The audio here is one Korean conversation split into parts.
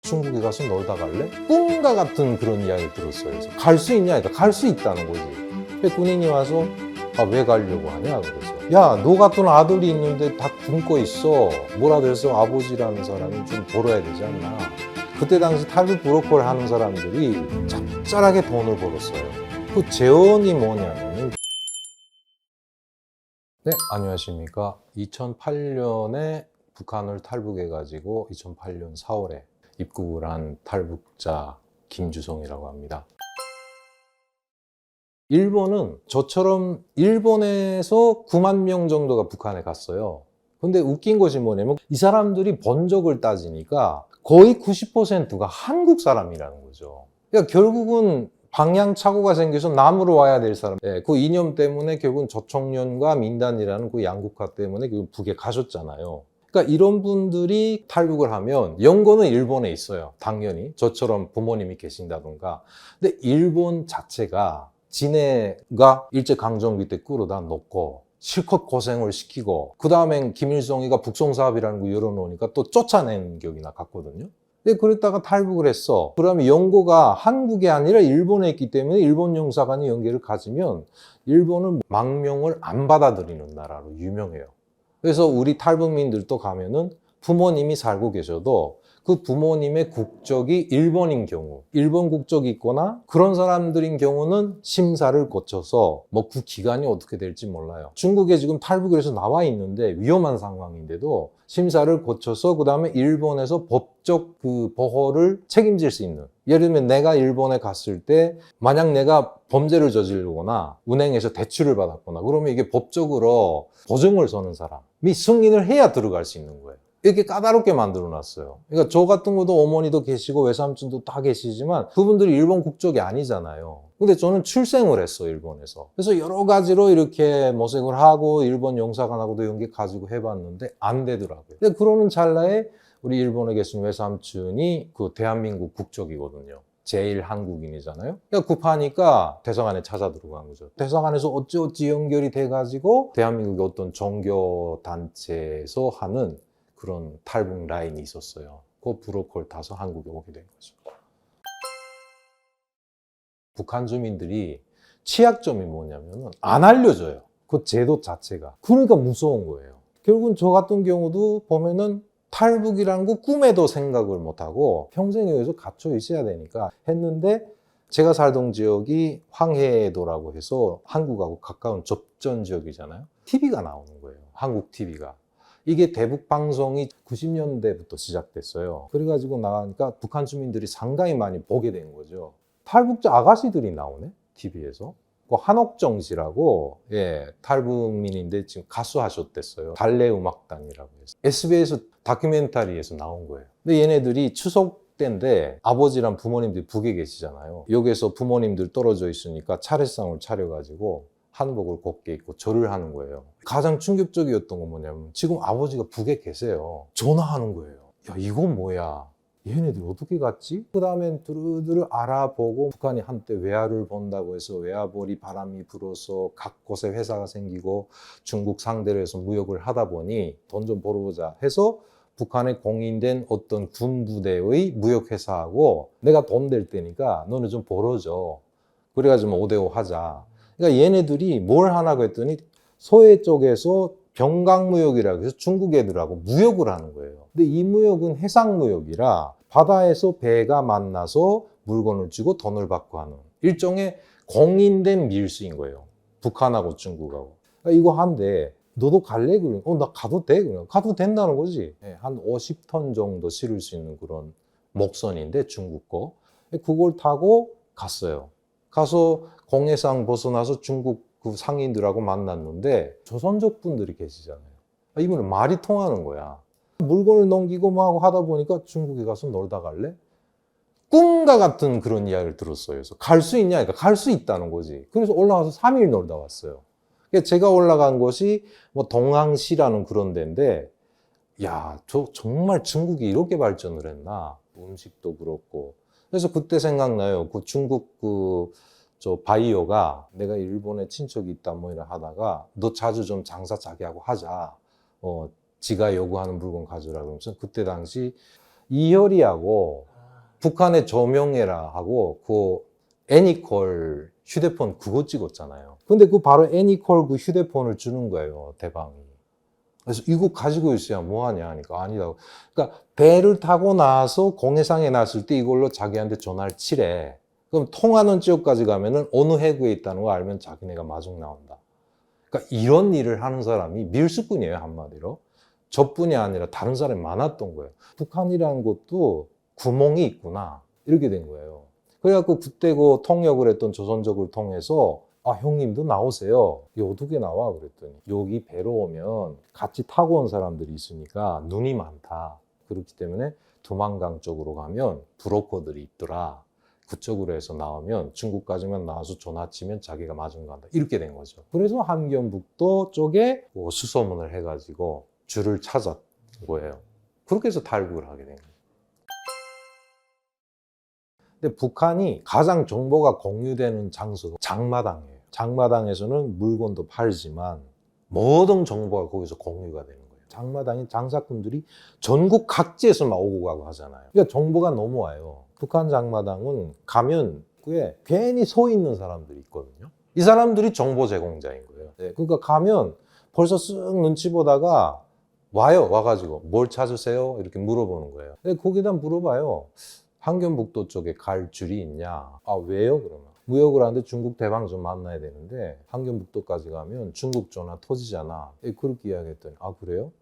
중국에 가서 놀다 갈래? 꿈과 같은 그런 이야기를 들었어요. 그래서 갈 수 있냐? 그러니까 갈 수 있다는 거지. 근데 군인이 와서 왜 가려고 하냐? 그래서 야, 너 같은 아들이 있는데 다 굶고 있어. 뭐라도 해서 아버지라는 사람이 좀 벌어야 되지 않나. 그때 당시 탈북 브로커를 하는 사람들이 짭짤하게 돈을 벌었어요. 그 재원이 뭐냐면 네, 안녕하십니까. 2008년에 북한을 탈북해가지고 2008년 4월에 입국을 한 탈북자 김주성이라고 합니다. 일본은 저처럼 일본에서 9만 명 정도가 북한에 갔어요. 근데 웃긴 것이 뭐냐면 이 사람들이 번적을 따지니까 거의 90%가 한국 사람이라는 거죠. 그러니까 결국은 방향착오가 생겨서 남으로 와야 될 사람, 그 이념 때문에 결국은 저청년과 민단이라는 그 양국화 때문에 결국 북에 가셨잖아요. 그러니까 이런 분들이 탈북을 하면 연고는 일본에 있어요. 당연히 저처럼 부모님이 계신다던가. 근데 일본 자체가 진해가 일제강점기 때 끌어다 놓고 실컷 고생을 시키고 그 다음엔 김일성이가 북송사업이라는 거 열어놓으니까 또 쫓아낸 격이나 갔거든요. 근데 그랬다가 탈북을 했어. 그러면 연고가 한국이 아니라 일본에 있기 때문에 일본 영사관이 연계를 가지면 일본은 망명을 안 받아들이는 나라로 유명해요. 그래서 우리 탈북민들도 가면은 부모님이 살고 계셔도 그 부모님의 국적이 일본인 경우, 일본 국적이 있거나 그런 사람들인 경우는 심사를 거쳐서 뭐 그 기간이 어떻게 될지 몰라요. 중국에 지금 탈북을 해서 나와 있는데 위험한 상황인데도 심사를 거쳐서 그 다음에 일본에서 법적 그 보호를 책임질 수 있는, 예를 들면 내가 일본에 갔을 때 만약 내가 범죄를 저지르거나 은행에서 대출을 받았거나 그러면 이게 법적으로 보증을 서는 사람이 승인을 해야 들어갈 수 있는 거예요. 이렇게 까다롭게 만들어 놨어요. 그러니까 저 같은 것도 어머니도 계시고 외삼촌도 다 계시지만 그분들이 일본 국적이 아니잖아요. 근데 저는 출생을 했어, 일본에서. 그래서 여러 가지로 이렇게 모색을 하고 일본 영사관하고도 연계 가지고 해봤는데 안 되더라고요. 근데 그러는 찰나에 우리 일본에 계신 외삼촌이 그 대한민국 국적이거든요. 제일 한국인이잖아요. 그러니까 급하니까 대사관에 찾아 들어간 거죠. 대사관에서 어찌어찌 연결이 돼가지고 대한민국의 어떤 종교단체에서 하는 그런 탈북 라인이 있었어요. 그 브로커를 타서 한국에 오게 된 거죠. 북한 주민들이 취약점이 뭐냐면 안 알려줘요. 그 제도 자체가. 그러니까 무서운 거예요. 결국은 저 같은 경우도 보면은 탈북이라는 거 꿈에도 생각을 못하고 평생 여기서 갇혀 있어야 되니까 했는데 제가 살던 지역이 황해도라고 해서 한국하고 가까운 접전 지역이잖아요. TV가 나오는 거예요. 한국 TV가. 이게 대북 방송이 90년대부터 시작됐어요. 그래가지고 나가니까 북한 주민들이 상당히 많이 보게 된 거죠. 탈북자 아가씨들이 나오네, TV에서. 그 한옥정 씨라고, 탈북민인데 지금 가수 하셨댔어요. 달래음악단이라고 해서. SBS 다큐멘터리에서 나온 거예요. 근데 얘네들이 추석 때인데 아버지랑 부모님들이 북에 계시잖아요. 여기서 부모님들 떨어져 있으니까 차례상을 차려가지고 한복을 곱게 입고 절을 하는 거예요. 가장 충격적이었던 건 뭐냐면 지금 아버지가 북에 계세요. 전화하는 거예요. 야, 이건 뭐야? 얘네들 어떻게 갔지? 그 다음엔 두루두루 알아보고 북한이 한때 외화를 본다고 해서 외화벌이 바람이 불어서 각 곳에 회사가 생기고 중국 상대로 해서 무역을 하다 보니 돈 좀 벌어보자 해서 북한에 공인된 어떤 군부대의 무역회사하고 내가 돈 될 테니까 너네 좀 벌어줘. 그래가지고 5대5 하자. 그러니까 얘네들이 뭘 하나고 했더니 서해 쪽에서 병강무역이라고 해서 중국 애들하고 무역을 하는 거예요. 근데 이 무역은 해상무역이라 바다에서 배가 만나서 물건을 주고 돈을 받고 하는 일종의 공인된 밀수인 거예요. 북한하고 중국하고. 그러니까 이거 한데 너도 갈래? 그러면 나 가도 돼? 그냥 가도 된다는 거지. 한 50톤 정도 실을 수 있는 그런 목선인데 중국 거. 그걸 타고 갔어요. 가서 공해상 벗어나서 중국 그 상인들하고 만났는데 조선족 분들이 계시잖아요. 이분은 말이 통하는 거야. 물건을 넘기고 뭐 하고 하다 보니까 중국에 가서 놀다 갈래? 꿈과 같은 그런 이야기를 들었어요. 그래서 갈 수 있냐? 그러니까 갈 수 있다는 거지. 그래서 올라가서 3일 놀다 왔어요. 제가 올라간 곳이 뭐 동항시라는 그런 데인데, 야, 정말 중국이 이렇게 발전을 했나? 음식도 그렇고. 그래서 그때 생각나요. 그 중국 저 바이오가 내가 일본에 친척이 있다 뭐 이래 하다가 너 자주 좀 장사 자기하고 하자. 지가 요구하는 물건 가져라 그러면서 그때 당시 이효리하고 북한의 조명해라 하고 그 애니콜 휴대폰 그거 찍었잖아요. 근데 그 바로 애니콜 그 휴대폰을 주는 거예요, 대방이. 그래서 이거 가지고 있어야 뭐하냐 하니까 아니라고. 그러니까 배를 타고 나서 공해상에 났을 때 이걸로 자기한테 전화를 치래. 그럼 통하는 지역까지 가면은 어느 해구에 있다는 거 알면 자기네가 마중 나온다. 그러니까 이런 일을 하는 사람이 밀수꾼이에요, 한마디로. 저뿐이 아니라 다른 사람이 많았던 거예요. 북한이라는 것도 구멍이 있구나, 이렇게 된 거예요. 그래갖고 그때 그 통역을 했던 조선족을 통해서 아, 형님도 나오세요. 어떻게 나와? 그랬더니 여기 배로 오면 같이 타고 온 사람들이 있으니까 눈이 많다. 그렇기 때문에 두만강 쪽으로 가면 브로커들이 있더라. 그쪽으로 해서 나오면 중국까지만 나와서 전화 치면 자기가 마중 간다. 이렇게 된 거죠. 그래서 함경북도 쪽에 뭐 수소문을 해가지고 줄을 찾았 거예요. 그렇게 해서 탈북을 하게 된 거예요. 근데 북한이 가장 정보가 공유되는 장소가 장마당이에요. 장마당에서는 물건도 팔지만 모든 정보가 거기서 공유가 되는 거예요. 장마당인 장사꾼들이 전국 각지에서 막 오고 가고 하잖아요. 그러니까 정보가 넘어와요. 북한 장마당은 가면 그에 괜히 서 있는 사람들이 있거든요. 이 사람들이 정보 제공자인 거예요. 네, 그러니까 가면 벌써 쓱 눈치 보다가 와요. 와가지고 뭘 찾으세요? 이렇게 물어보는 거예요. 근데 거기다 물어봐요. 함경북도 쪽에 갈 줄이 있냐? 아, 왜요? 그러면 무역을 하는데 중국 대방 좀 만나야 되는데 함경북도까지 가면 중국 전화 터지잖아. 그렇게 이야기했더니 아, 그래요?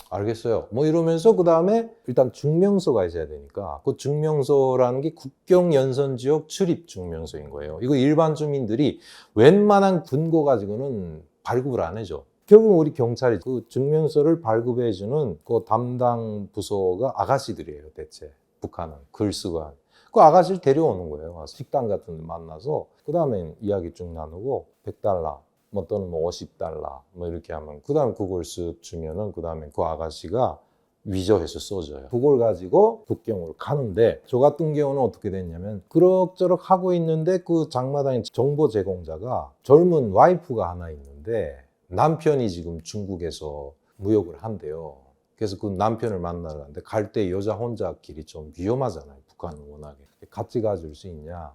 알겠어요. 뭐 이러면서 그 다음에 일단 증명서가 있어야 되니까 그 증명서라는 게 국경 연선 지역 출입 증명서인 거예요. 이거 일반 주민들이 웬만한 근거 가지고는 발급을 안 해줘. 결국 우리 경찰이 그 증명서를 발급해주는 그 담당 부서가 아가씨들이에요, 대체. 북한은 글 쓰고 한. 그 아가씨를 데려오는 거예요. 식당 같은 데 만나서 그 다음에 이야기 쭉 나누고 100달러 뭐 또는 뭐 50달러 뭐 이렇게 하면 그 다음에 그걸 쓱 주면은 그 다음에 그 아가씨가 위조해서 써줘요. 그걸 가지고 국경으로 가는데 저 같은 경우는 어떻게 됐냐면 그럭저럭 하고 있는데 그 장마당의 정보 제공자가 젊은 와이프가 하나 있는데 남편이 지금 중국에서 무역을 한대요. 그래서 그 남편을 만나러 가는데 갈 때 여자 혼자 길이 좀 위험하잖아요. 북한은 워낙에. 같이 가줄 수 있냐?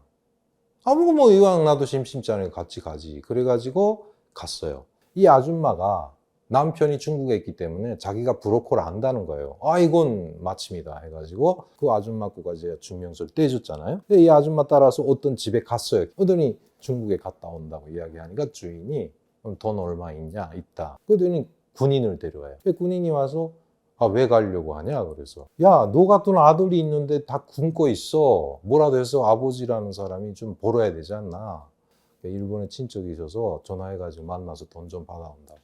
아무거 뭐 이왕 나도 심심치 않으니까 같이 가지. 그래가지고 갔어요. 이 아줌마가 남편이 중국에 있기 때문에 자기가 브로커를 안다는 거예요. 아, 이건 마침이다 해가지고 그 아줌마 거가 제가 증명서를 떼줬잖아요. 근데 이 아줌마 따라서 어떤 집에 갔어요. 그러더니 중국에 갔다 온다고 이야기하니까 주인이 그럼 돈 얼마 있냐? 있다. 그러더니 군인을 데려와요. 군인이 와서 아, 왜 가려고 하냐? 그래서 야, 너 같은 아들이 있는데 다 굶고 있어. 뭐라도 해서 아버지라는 사람이 좀 벌어야 되지 않나? 일본에 친척이 있어서 전화해가지고 만나서 돈 좀 받아온다고.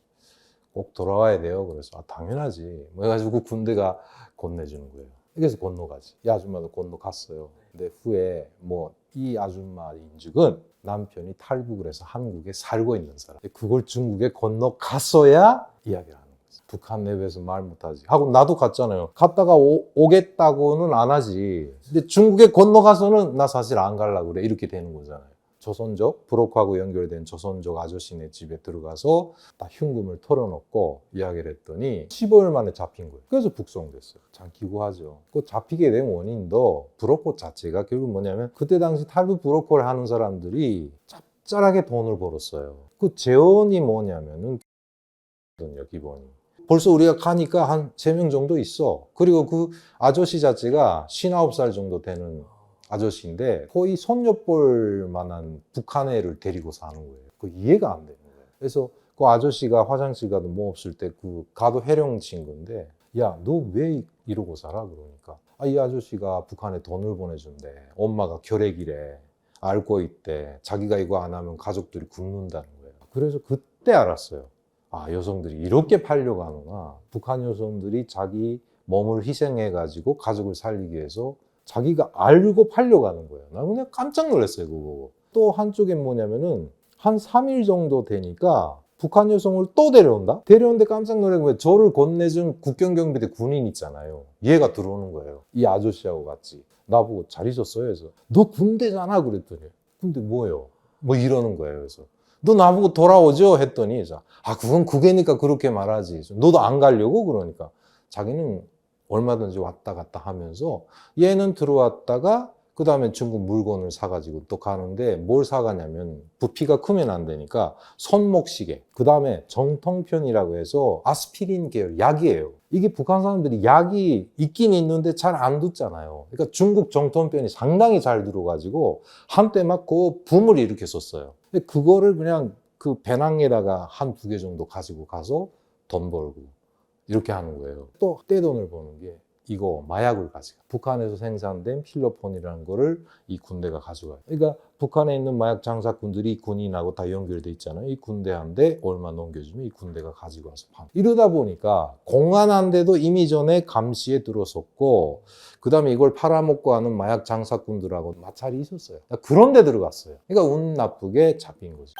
꼭 돌아와야 돼요. 그래서 아, 당연하지. 뭐 해가지고 군대가 건네주는 거예요. 그래서 건너가지. 이 아줌마도 건너갔어요. 근데 후에 뭐 이 아줌마 인즉은 남편이 탈북을 해서 한국에 살고 있는 사람. 그걸 중국에 건너갔어야 이야기를 하는 거죠. 북한 내부에서 말 못하지. 하고 나도 갔잖아요. 갔다가 오겠다고는 안 하지. 근데 중국에 건너가서는 나 사실 안 가려고 그래. 이렇게 되는 거잖아요. 조선족, 브로커하고 연결된 조선족 아저씨네 집에 들어가서 다 흉금을 털어놓고 이야기를 했더니 15일 만에 잡힌 거예요. 그래서 북송됐어요. 참 기구하죠. 그 잡히게 된 원인도 브로커 자체가 결국 뭐냐면 그때 당시 탈북 브로커를 하는 사람들이 짭짤하게 돈을 벌었어요. 그 재원이 뭐냐면은 기본이. 벌써 우리가 가니까 한 3명 정도 있어. 그리고 그 아저씨 자체가 59살 정도 되는 아저씨인데 거의 손녀볼 만한 북한 애를 데리고 사는 거예요. 그 이해가 안 되는 거예요. 그래서 그 아저씨가 화장실 가도 뭐 없을 때 그 가도 해령 친구인데 야, 너 왜 이러고 살아? 그러니까 아, 이 아저씨가 북한에 돈을 보내준대. 엄마가 결핵이래. 앓고 있대. 자기가 이거 안 하면 가족들이 굶는다는 거예요. 그래서 그때 알았어요. 아, 여성들이 이렇게 팔려고 하는구나. 북한 여성들이 자기 몸을 희생해가지고 가족을 살리기 위해서 자기가 알고 팔려가는 거예요. 나 그냥 깜짝 놀랐어요, 그거. 또 한쪽엔 뭐냐면은 한 3일 정도 되니까 북한 여성을 또 데려온다? 데려오는데 깜짝 놀란 거예요. 저를 건네준 국경경비대 군인 있잖아요. 얘가 들어오는 거예요. 이 아저씨하고 같이. 나보고 잘 있었어요? 그래서 너 군대잖아? 그랬더니 근데 뭐예요? 뭐 이러는 거예요. 그래서 너 나보고 돌아오죠? 했더니 아, 그건 국외니까 그렇게 말하지. 너도 안 가려고? 그러니까 자기는 얼마든지 왔다 갔다 하면서 얘는 들어왔다가 그 다음에 중국 물건을 사가지고 또 가는데 뭘 사가냐면 부피가 크면 안 되니까 손목시계, 그 다음에 정통편이라고 해서 아스피린 계열 약이에요. 이게 북한 사람들이 약이 있긴 있는데 잘 안 듣잖아요. 그러니까 중국 정통편이 상당히 잘 들어가지고 한때 막 그 붐을 일으켰었어요. 근데 그거를 그냥 그 배낭에다가 한 두 개 정도 가지고 가서 돈 벌고 이렇게 하는 거예요. 또 떼돈을 버는 게 이거 마약을 가져가. 북한에서 생산된 필로폰이라는 거를 이 군대가 가져가요. 그러니까 북한에 있는 마약 장사꾼들이 군인하고 다 연결돼 있잖아요. 이 군대한테 얼마 넘겨주면 이 군대가 가지고 와서 판. 이러다 보니까 공안한데도 이미 전에 감시에 들어섰고, 그 다음에 이걸 팔아먹고 하는 마약 장사꾼들하고 마찰이 있었어요. 그런 데 들어갔어요. 그러니까 운 나쁘게 잡힌 거죠.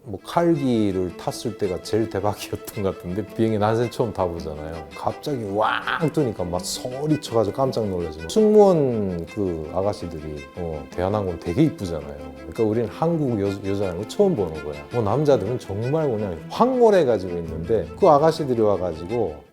뭐 칼기를 탔을 때가 제일 대박이었던 것 같은데, 비행기 난생 처음 타보잖아요. 갑자기 왕 뜨니까 막 소리쳐가지고 깜짝 놀라서, 승무원 그 아가씨들이 대한항공 되게 이쁘잖아요. 그러니까 우린 한국 여자라는 거 처음 보는 거야. 뭐 남자들은 정말 그냥 황홀해가지고 있는데, 그 아가씨들이 와가지고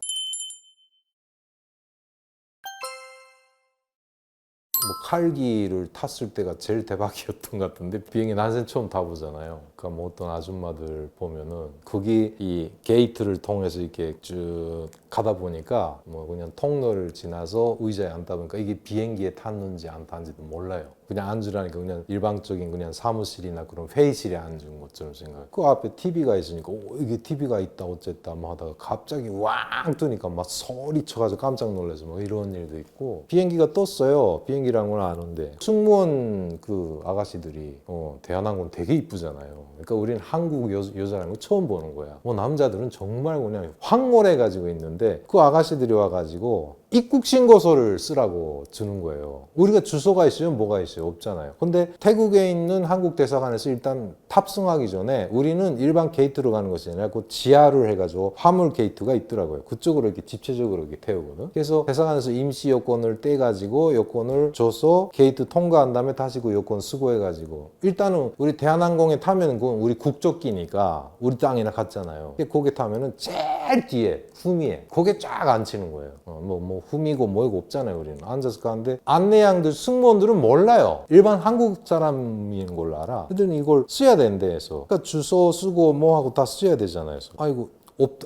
뭐 칼기를 탔을 때가 제일 대박이었던 것 같은데, 비행기 난생 처음 타보잖아요. 그러니까 뭐 어떤 아줌마들 보면은 거기 이 게이트를 통해서 이렇게 쭉 가다 보니까 뭐 그냥 통로를 지나서 의자에 앉다 보니까 이게 비행기에 탔는지 안 탔는지도 몰라요. 그냥 앉으라니까 그냥 일방적인 그냥 사무실이나 그런 회의실에 앉은 것처럼 생각해요. 그 앞에 TV가 있으니까 이게 TV가 있다 어쨌다 뭐 하다가 갑자기 왕 뜨니까 막 소리쳐가지고 깜짝 놀라서 뭐 이런 일도 있고, 비행기가 떴어요. 비행기라는 걸 아는데 승무원 그 아가씨들이 대한항공 되게 이쁘잖아요. 그러니까 우리는 한국 여자라는 거 처음 보는 거야. 뭐 남자들은 정말 그냥 황홀해가지고 있는데, 그 아가씨들이 와가지고 입국 신고서를 쓰라고 주는 거예요. 우리가 주소가 있으면 뭐가 있어요? 없잖아요. 근데 태국에 있는 한국 대사관에서 일단 탑승하기 전에 우리는 일반 게이트로 가는 것이 아니라 그 지하를 해가지고 화물 게이트가 있더라고요. 그쪽으로 이렇게 집체적으로 이렇게 태우거든. 그래서 대사관에서 임시 여권을 떼가지고 여권을 줘서 게이트 통과한 다음에 다시 그 여권 쓰고 해가지고, 일단은 우리 대한항공에 타면 그건 우리 국적기니까 우리 땅이나 갔잖아요. 거기 타면은 제일 뒤에 후미에 거기에 쫙 앉히는 거예요. 뭐 후미고 뭐이고 없잖아요. 우리는 앉아서 가는데 안내양들 승무원들은 몰라요. 일반 한국 사람인 걸로 알아. 그랬더니 이걸 써야 된대 해서, 그러니까 주소 쓰고 뭐 하고 다 써야 되잖아요. 그래서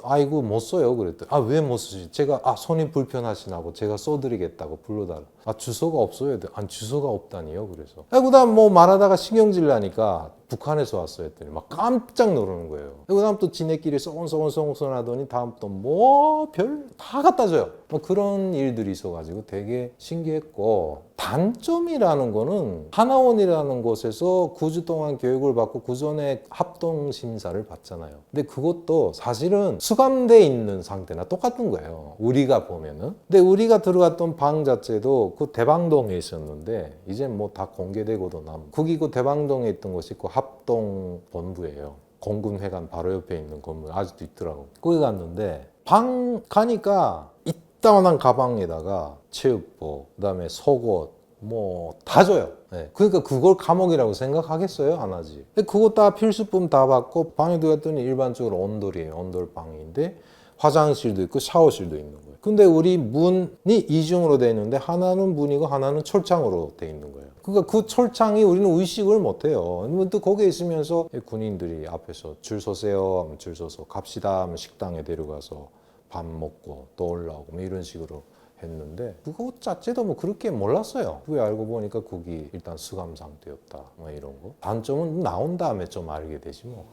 아이고 못 써요. 그랬더니 왜 못 쓰지? 제가 손이 불편하시나고 제가 써드리겠다고 불러달라. 주소가 없어요. 아니 주소가 없다니요. 그래서 그다음 뭐 말하다가 신경질 나니까 북한에서 왔어요 했더니 막 깜짝 놀라는 거예요. 그다음 또 지네끼리 쏘곤쏘곤 하더니 다음 또 뭐 별 다 갖다 줘요. 뭐 그런 일들이 있어가지고 되게 신기했고, 단점이라는 거는 하나원이라는 곳에서 9주 동안 교육을 받고 그 전에 합동 심사를 받잖아요. 근데 그것도 사실은 수감돼 있는 상태나 똑같은 거예요. 우리가 보면은. 근데 우리가 들어갔던 방 자체도 그 대방동에 있었는데 이제 뭐 다 공개되고도 거기 그 대방동에 있던 곳이 그 합동 본부예요. 공군회관 바로 옆에 있는 건물 아직도 있더라고. 거기 갔는데 방 가니까 이따만한 가방에다가 체육복, 그다음에 속옷 뭐 다 줘요. 네. 그러니까 그걸 감옥이라고 생각하겠어요? 안 하지. 그거 다 필수품 다 받고 방에 들어갔더니 일반적으로 온돌이에요. 온돌방인데 화장실도 있고 샤워실도 있는 거예요. 근데 우리 문이 이중으로 돼 있는데 하나는 문이고 하나는 철창으로 돼 있는 거예요. 그러니까 그 철창이 우리는 의식을 못 해요. 또 거기에 있으면서 군인들이 앞에서 줄 서세요 하면 줄 서서, 갑시다 하면 식당에 데려가서 밥 먹고 또 올라오고 뭐 이런 식으로 했는데, 그거 자체도 뭐 그렇게 몰랐어요. 후에 알고 보니까 거기 일단 수감 상태였다 뭐 이런 거. 단점은 나온 다음에 좀 알게 되지 뭐.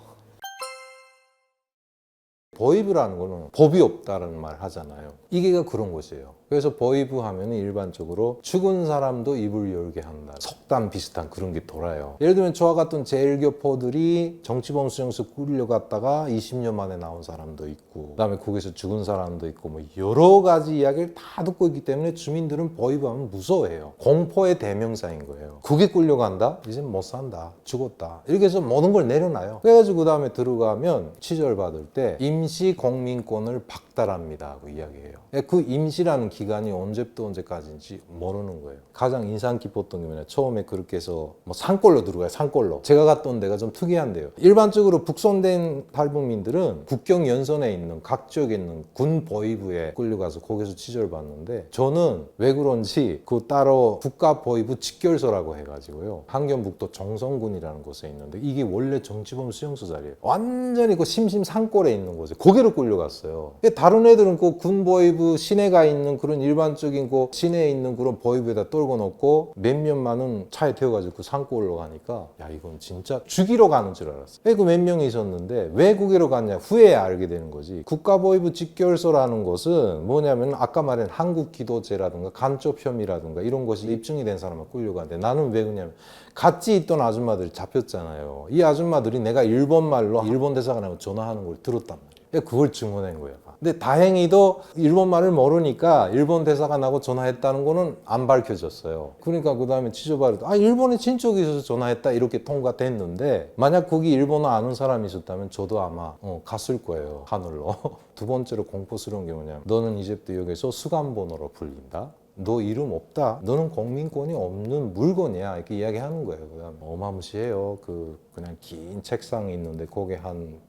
보이브라는 거는 법이 없다는 말 하잖아요. 이게 그런 것이에요. 그래서 보이브 하면 일반적으로 죽은 사람도 입을 열게 한다. 속담 비슷한 그런 게 돌아요. 예를 들면 저와 같은 제일교포들이 정치범 수용소 끌려갔다가 20년 만에 나온 사람도 있고, 그다음에 거기서 죽은 사람도 있고, 뭐 여러 가지 이야기를 다 듣고 있기 때문에 주민들은 보이브 하면 무서워해요. 공포의 대명사인 거예요. 그게 끌려간다? 이제 못 산다. 죽었다. 이렇게 해서 모든 걸 내려놔요. 그래가지고 그 다음에 들어가면 치절받을 때 임시 임시 국민권을 박탈합니다 하고 이야기해요. 그 임시라는 기간이 언제부터 언제까지인지 모르는 거예요. 가장 인상 깊었던 게 뭐냐, 처음에 그렇게 해서 뭐 산골로 들어가요. 산골로. 제가 갔던 데가 좀 특이한데요. 일반적으로 북송된 탈북민들은 국경 연선에 있는 각 지역에 있는 군 보위부에 끌려가서 거기서 치료를 받는데, 저는 왜 그런지 그 따로 국가보위부 직결소라고 해가지고요, 한경북도 정선군이라는 곳에 있는데, 이게 원래 정치범 수용소 자리예요. 완전히 그 심심산골에 있는 곳에 거기로 끌려갔어요. 다른 애들은 그 군보위부 시내가 있는 그런 일반적인 그 시내에 있는 그런 보위부에다 떨궈 놓고 몇몇만은 차에 태워가지고 그 산골로 가니까, 야 이건 진짜 죽이러 가는 줄 알았어요. 그 몇 명이 있었는데 왜 거기로 갔냐 후에 알게 되는 거지. 국가보위부 직결소라는 것은 뭐냐면 아까 말한 한국기도제라든가 간첩 혐의라든가 이런 것이 입증이 된 사람은 끌려가는데, 나는 왜 그러냐면 같이 있던 아줌마들이 잡혔잖아요. 이 아줌마들이 내가 일본말로 일본 대사관하고 전화하는 걸 들었단 말이에요. 그걸 증언한 거예요. 근데 다행히도 일본말을 모르니까 일본 대사관하고 전화했다는 거는 안 밝혀졌어요. 그러니까 그 다음에 취조받을 때 일본에 친척이 있어서 전화했다 이렇게 통과됐는데, 만약 거기 일본어 아는 사람이 있었다면 저도 아마 갔을 거예요, 하늘로. 두 번째로 공포스러운 게 뭐냐면, 너는 이제부터 여기서 수감번호로 불린다. 너 이름 없다. 너는 국민권이 없는 물건이야. 이렇게 이야기하는 거예요. 그다음 어마무시해요. 그냥 긴 책상이 있는데 거기에 한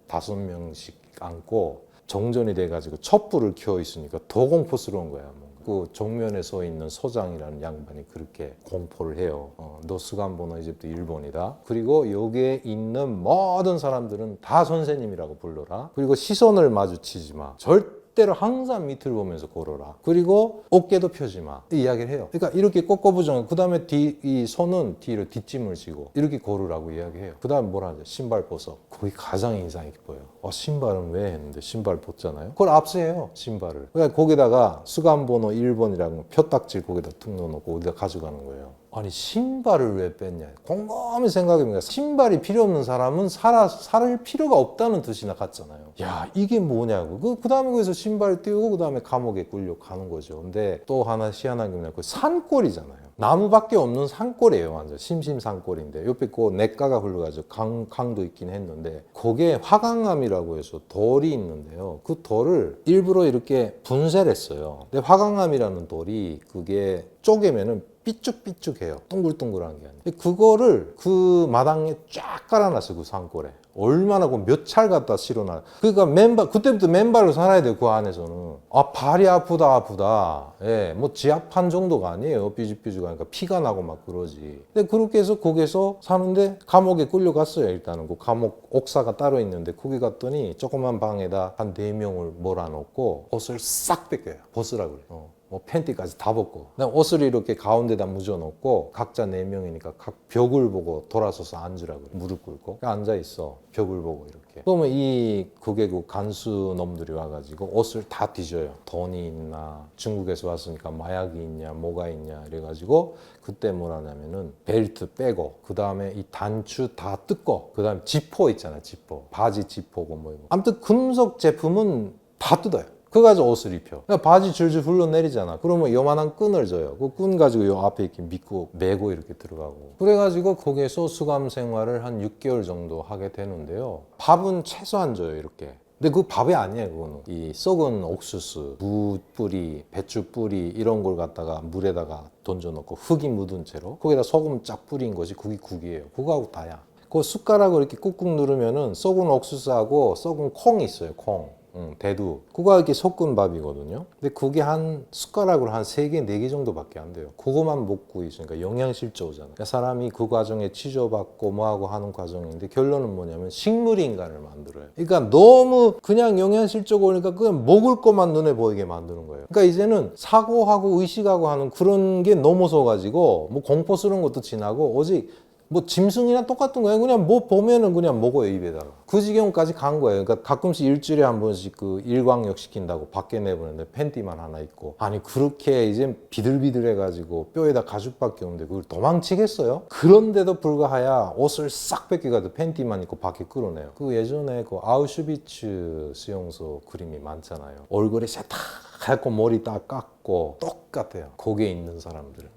5명씩 앉고 정전이 돼가지고 촛불을 켜어 있으니까 더 공포스러운 거야. 그 정면에 서 있는 소장이라는 양반이 그렇게 공포를 해요. 너 수감번호 이제부터 일본이다. 그리고 여기에 있는 모든 사람들은 다 선생님이라고 불러라. 그리고 시선을 마주치지 마. 절대로 항상 밑을 보면서 걸어라. 그리고 어깨도 펴지 마. 이 이야기를 해요. 그러니까 이렇게 꺾어부정. 그 다음에 이 손은 뒤로 뒷짐을 지고 이렇게 걸으라고 이야기해요. 그 다음에 뭐라 하죠? 신발 벗어. 거기 가장 인상이 깊어요. 신발은 왜 했는데 신발 벗잖아요. 그걸 압수해요, 신발을. 그러니까 거기다가 수감번호 1번이라고 표딱지 거기다 툭 넣어놓고 어디다 가져가는 거예요. 아니 신발을 왜 뺐냐, 곰곰이 생각해보니까 신발이 필요 없는 사람은 살 필요가 없다는 뜻이나 같잖아요. 야 이게 뭐냐고. 그 다음에 거기서 신발 띄우고 그 다음에 감옥에 끌려가는 거죠. 근데 또 하나 희한한 게 뭐냐, 그 산골이잖아요. 나무밖에 없는 산골이에요. 완전 심심산골인데 옆에 그 냇가가 흘러가지고 강도 있긴 했는데, 거기에 화강암이라고 해서 돌이 있는데요. 그 돌을 일부러 이렇게 분쇄를 했어요. 근데 화강암이라는 돌이 그게 쪼개면은 삐쭉삐쭉해요. 동글동글한 게 아니라. 그거를 그 마당에 쫙 깔아놨어요. 그 산골에. 얼마나 몇 찰 갖다 실어놔. 그러니까 그때부터 맨발로 살아야 돼요. 그 안에서는. 발이 아프다. 예, 뭐 지압한 정도가 아니에요. 삐죽삐죽하니까 피가 나고 막 그러지. 근데 그렇게 해서 거기서 사는데 감옥에 끌려갔어요. 일단은 그 감옥 옥사가 따로 있는데 거기 갔더니 조그만 방에다 한 4명을 몰아놓고 옷을 싹 뺏겨요. 벗으라고 그래요. 뭐 팬티까지 다 벗고, 그다음 옷을 이렇게 가운데다 묻어놓고 각자 4명이니까 각 벽을 보고 돌아서서 앉으라고, 무릎 꿇고 앉아 있어. 벽을 보고 이렇게. 그러면 이 극애국 간수 놈들이 와가지고 옷을 다 뒤져요. 돈이 있나, 중국에서 왔으니까 마약이 있냐, 뭐가 있냐 이래가지고 그때 뭐라냐면은 벨트 빼고, 그 다음에 이 단추 다 뜯고, 그 다음에 지퍼 있잖아, 지퍼, 바지 지퍼고 뭐 이거. 아무튼 금속 제품은 다 뜯어요. 그거 가지고 옷을 입혀. 그러니까 바지 줄줄 흘러내리잖아. 그러면 요만한 끈을 줘요. 그 끈 가지고 요 앞에 이렇게 믿고 메고 이렇게 들어가고. 그래가지고 거기에서 수감 생활을 한 6개월 정도 하게 되는데요. 밥은 최소한 줘요, 이렇게. 근데 그 밥이 아니에요, 그거는. 이 썩은 옥수수, 무 뿌리, 배추 뿌리 이런 걸 갖다가 물에다가 던져놓고 흙이 묻은 채로 거기다 소금 쫙 뿌린 것이 그게 국이에요. 그거하고 다야. 그 숟가락을 이렇게 꾹꾹 누르면은 썩은 옥수수하고 썩은 콩이 있어요, 콩. 대두. 그거 이렇게 섞은 밥이거든요. 근데 그게 한 숟가락으로 한 3개, 4개 정도밖에 안 돼요. 그거만 먹고 있으니까 영양실조 오잖아요. 그러니까 사람이 그 과정에 치료받고 뭐하고 하는 과정인데, 결론은 뭐냐면 식물 인간을 만들어요. 그러니까 너무 그냥 영양실조가 오니까 그냥 먹을 것만 눈에 보이게 만드는 거예요. 그러니까 이제는 사고하고 의식하고 하는 그런 게 넘어서 가지고 뭐 공포스러운 것도 지나고 오직 뭐 짐승이랑 똑같은 거예요. 그냥 뭐 보면은 그냥 먹어요, 입에다가. 그 지경까지 간 거예요. 그러니까 가끔씩 일주일에 한 번씩 그 일광욕 시킨다고 밖에 내보는데 팬티만 하나 입고. 아니 그렇게 이제 비들비들해가지고 뼈에다 가죽밖에 없는데 그걸 도망치겠어요? 그런데도 불구하여 옷을 싹 뺏겨가지고 팬티만 입고 밖에 끌어내요. 그 예전에 그 아우슈비츠 수용소 그림이 많잖아요. 얼굴에 새탁하얗고 머리 딱 깎고 똑같아요. 거기에 있는 사람들은.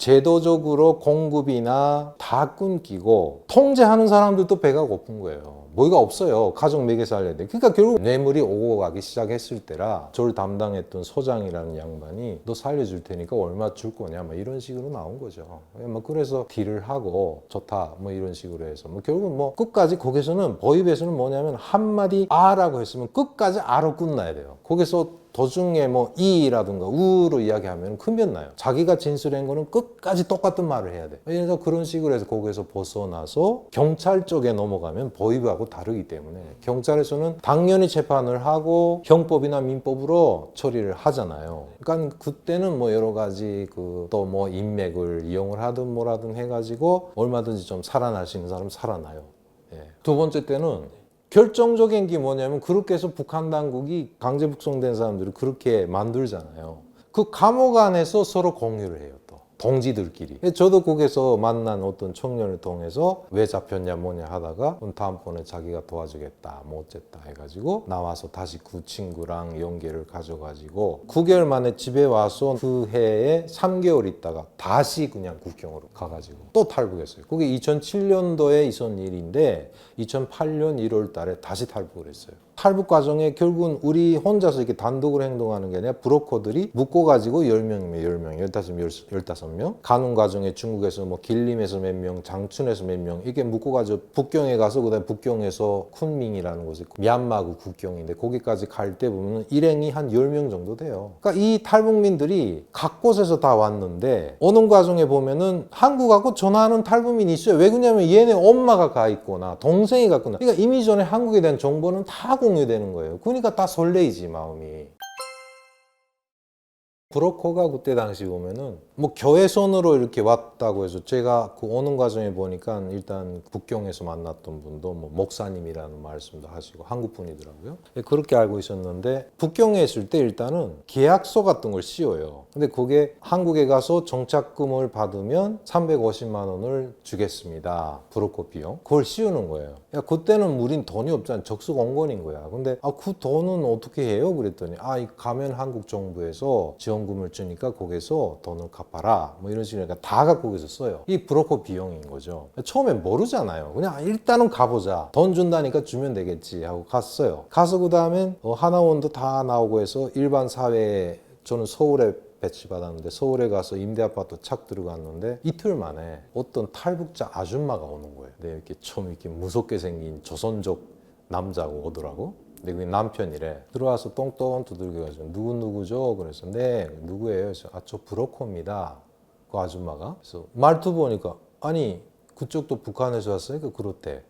제도적으로 공급이나 다 끊기고 통제하는 사람들도 배가 고픈 거예요. 뭐가 없어요. 가족 먹여 살려야 돼. 그러니까 결국 뇌물이 오고 가기 시작했을 때라 저를 담당했던 소장이라는 양반이 너 살려줄 테니까 얼마 줄 거냐 뭐 이런 식으로 나온 거죠. 뭐 그래서 딜을 하고 좋다 뭐 이런 식으로 해서 뭐 결국 뭐 끝까지 거기서는 보입에서는 뭐냐면 한마디 아라고 했으면 끝까지 아로 끝나야 돼요. 거기서 도중에 뭐 이라든가 우로 이야기하면 큰변 나요. 자기가 진술한 거는 끝까지 똑같은 말을 해야 돼. 그래서 그런 식으로 해서 거기서 벗어나서 경찰 쪽에 넘어가면 보이브하고 다르기 때문에 경찰에서는 당연히 재판을 하고 형법이나 민법으로 처리를 하잖아요. 그러니까 그때는 뭐 여러 가지 그 또 뭐 인맥을 이용을 하든 뭐라든 해가지고 얼마든지 좀 살아날 수 있는 사람은 살아나요. 예. 두 번째 때는 결정적인 게 뭐냐면 그렇게 해서 북한 당국이 강제 북송된 사람들을 그렇게 만들잖아요. 그 감옥 안에서 서로 공유를 해요. 또 동지들끼리. 저도 거기서 만난 어떤 청년을 통해서 왜 잡혔냐 뭐냐 하다가 다음번에 자기가 도와주겠다 뭐 어쨌다 해가지고 나와서 다시 그 친구랑 연계를 가져가지고 9개월 만에 집에 와서 그 해에 3개월 있다가 다시 그냥 국경으로 가가지고 또 탈북했어요. 그게 2007년도에 있었던 일인데 2008년 1월 달에 다시 탈북을 했어요. 탈북 과정에 결국은 우리 혼자서 이렇게 단독으로 행동하는 게 아니라 브로커들이 묶어가지고 10명이면 10명, 15명 가는 과정에 중국에서 뭐 길림에서 몇 명, 장춘에서 몇 명 이렇게 묶어가지고 북경에 가서 그다음에 북경에서 쿤밍이라는 곳이 미얀마하고 국경인데 거기까지 갈 때 보면 일행이 한 10명 정도 돼요. 그러니까 이 탈북민들이 각 곳에서 다 왔는데 오는 과정에 보면은 한국하고 전화하는 탈북민이 있어요. 왜 그러냐면 얘네 엄마가 가 있거나 동생이 갔거나 그러니까 이미 전에 한국에 대한 정보는 다 공유되는 거예요. 그러니까 다 설레이지 마음이. 브로커가 그때 당시 보면은 뭐 교회선으로 이렇게 왔다고 해서 제가 그 오는 과정에 보니까 일단 북경에서 만났던 분도 뭐 목사님이라는 말씀도 하시고 한국 분이더라고요. 그렇게 알고 있었는데 북경에 있을 때 일단은 계약서 같은 걸 씌워요. 근데 그게 한국에 가서 정착금을 받으면 350만 원을 주겠습니다. 브로커 비용. 그걸 씌우는 거예요. 야, 그때는 우린 돈이 없잖아. 적수공권인 거야. 근데 그 돈은 어떻게 해요? 그랬더니 가면 한국 정부에서 지원금을 주니까 거기서 돈을 갚아라. 뭐 이런 식으로 다 갖고 거기서 써요. 이 브로커 비용인 거죠. 처음엔 모르잖아요. 그냥 일단은 가보자. 돈 준다니까 주면 되겠지 하고 갔어요. 가서 그 다음엔 하나원도 다 나오고 해서 일반 사회에 저는 서울에 배치받았는데 서울에 가서 임대아파트 착 들어갔는데 이틀 만에 어떤 탈북자 아줌마가 오는 거예요. 근데 이렇게 처음 이렇게 무섭게 생긴 조선족 남자고 오더라고. 근데 그게 남편이래. 들어와서 똥똥 두들겨가지고 누구죠? 그래서 네 누구예요? 그래서 저 브로커입니다. 그 아줌마가. 그래서 말투 보니까 아니 그쪽도 북한에서 왔으니까 그렇대.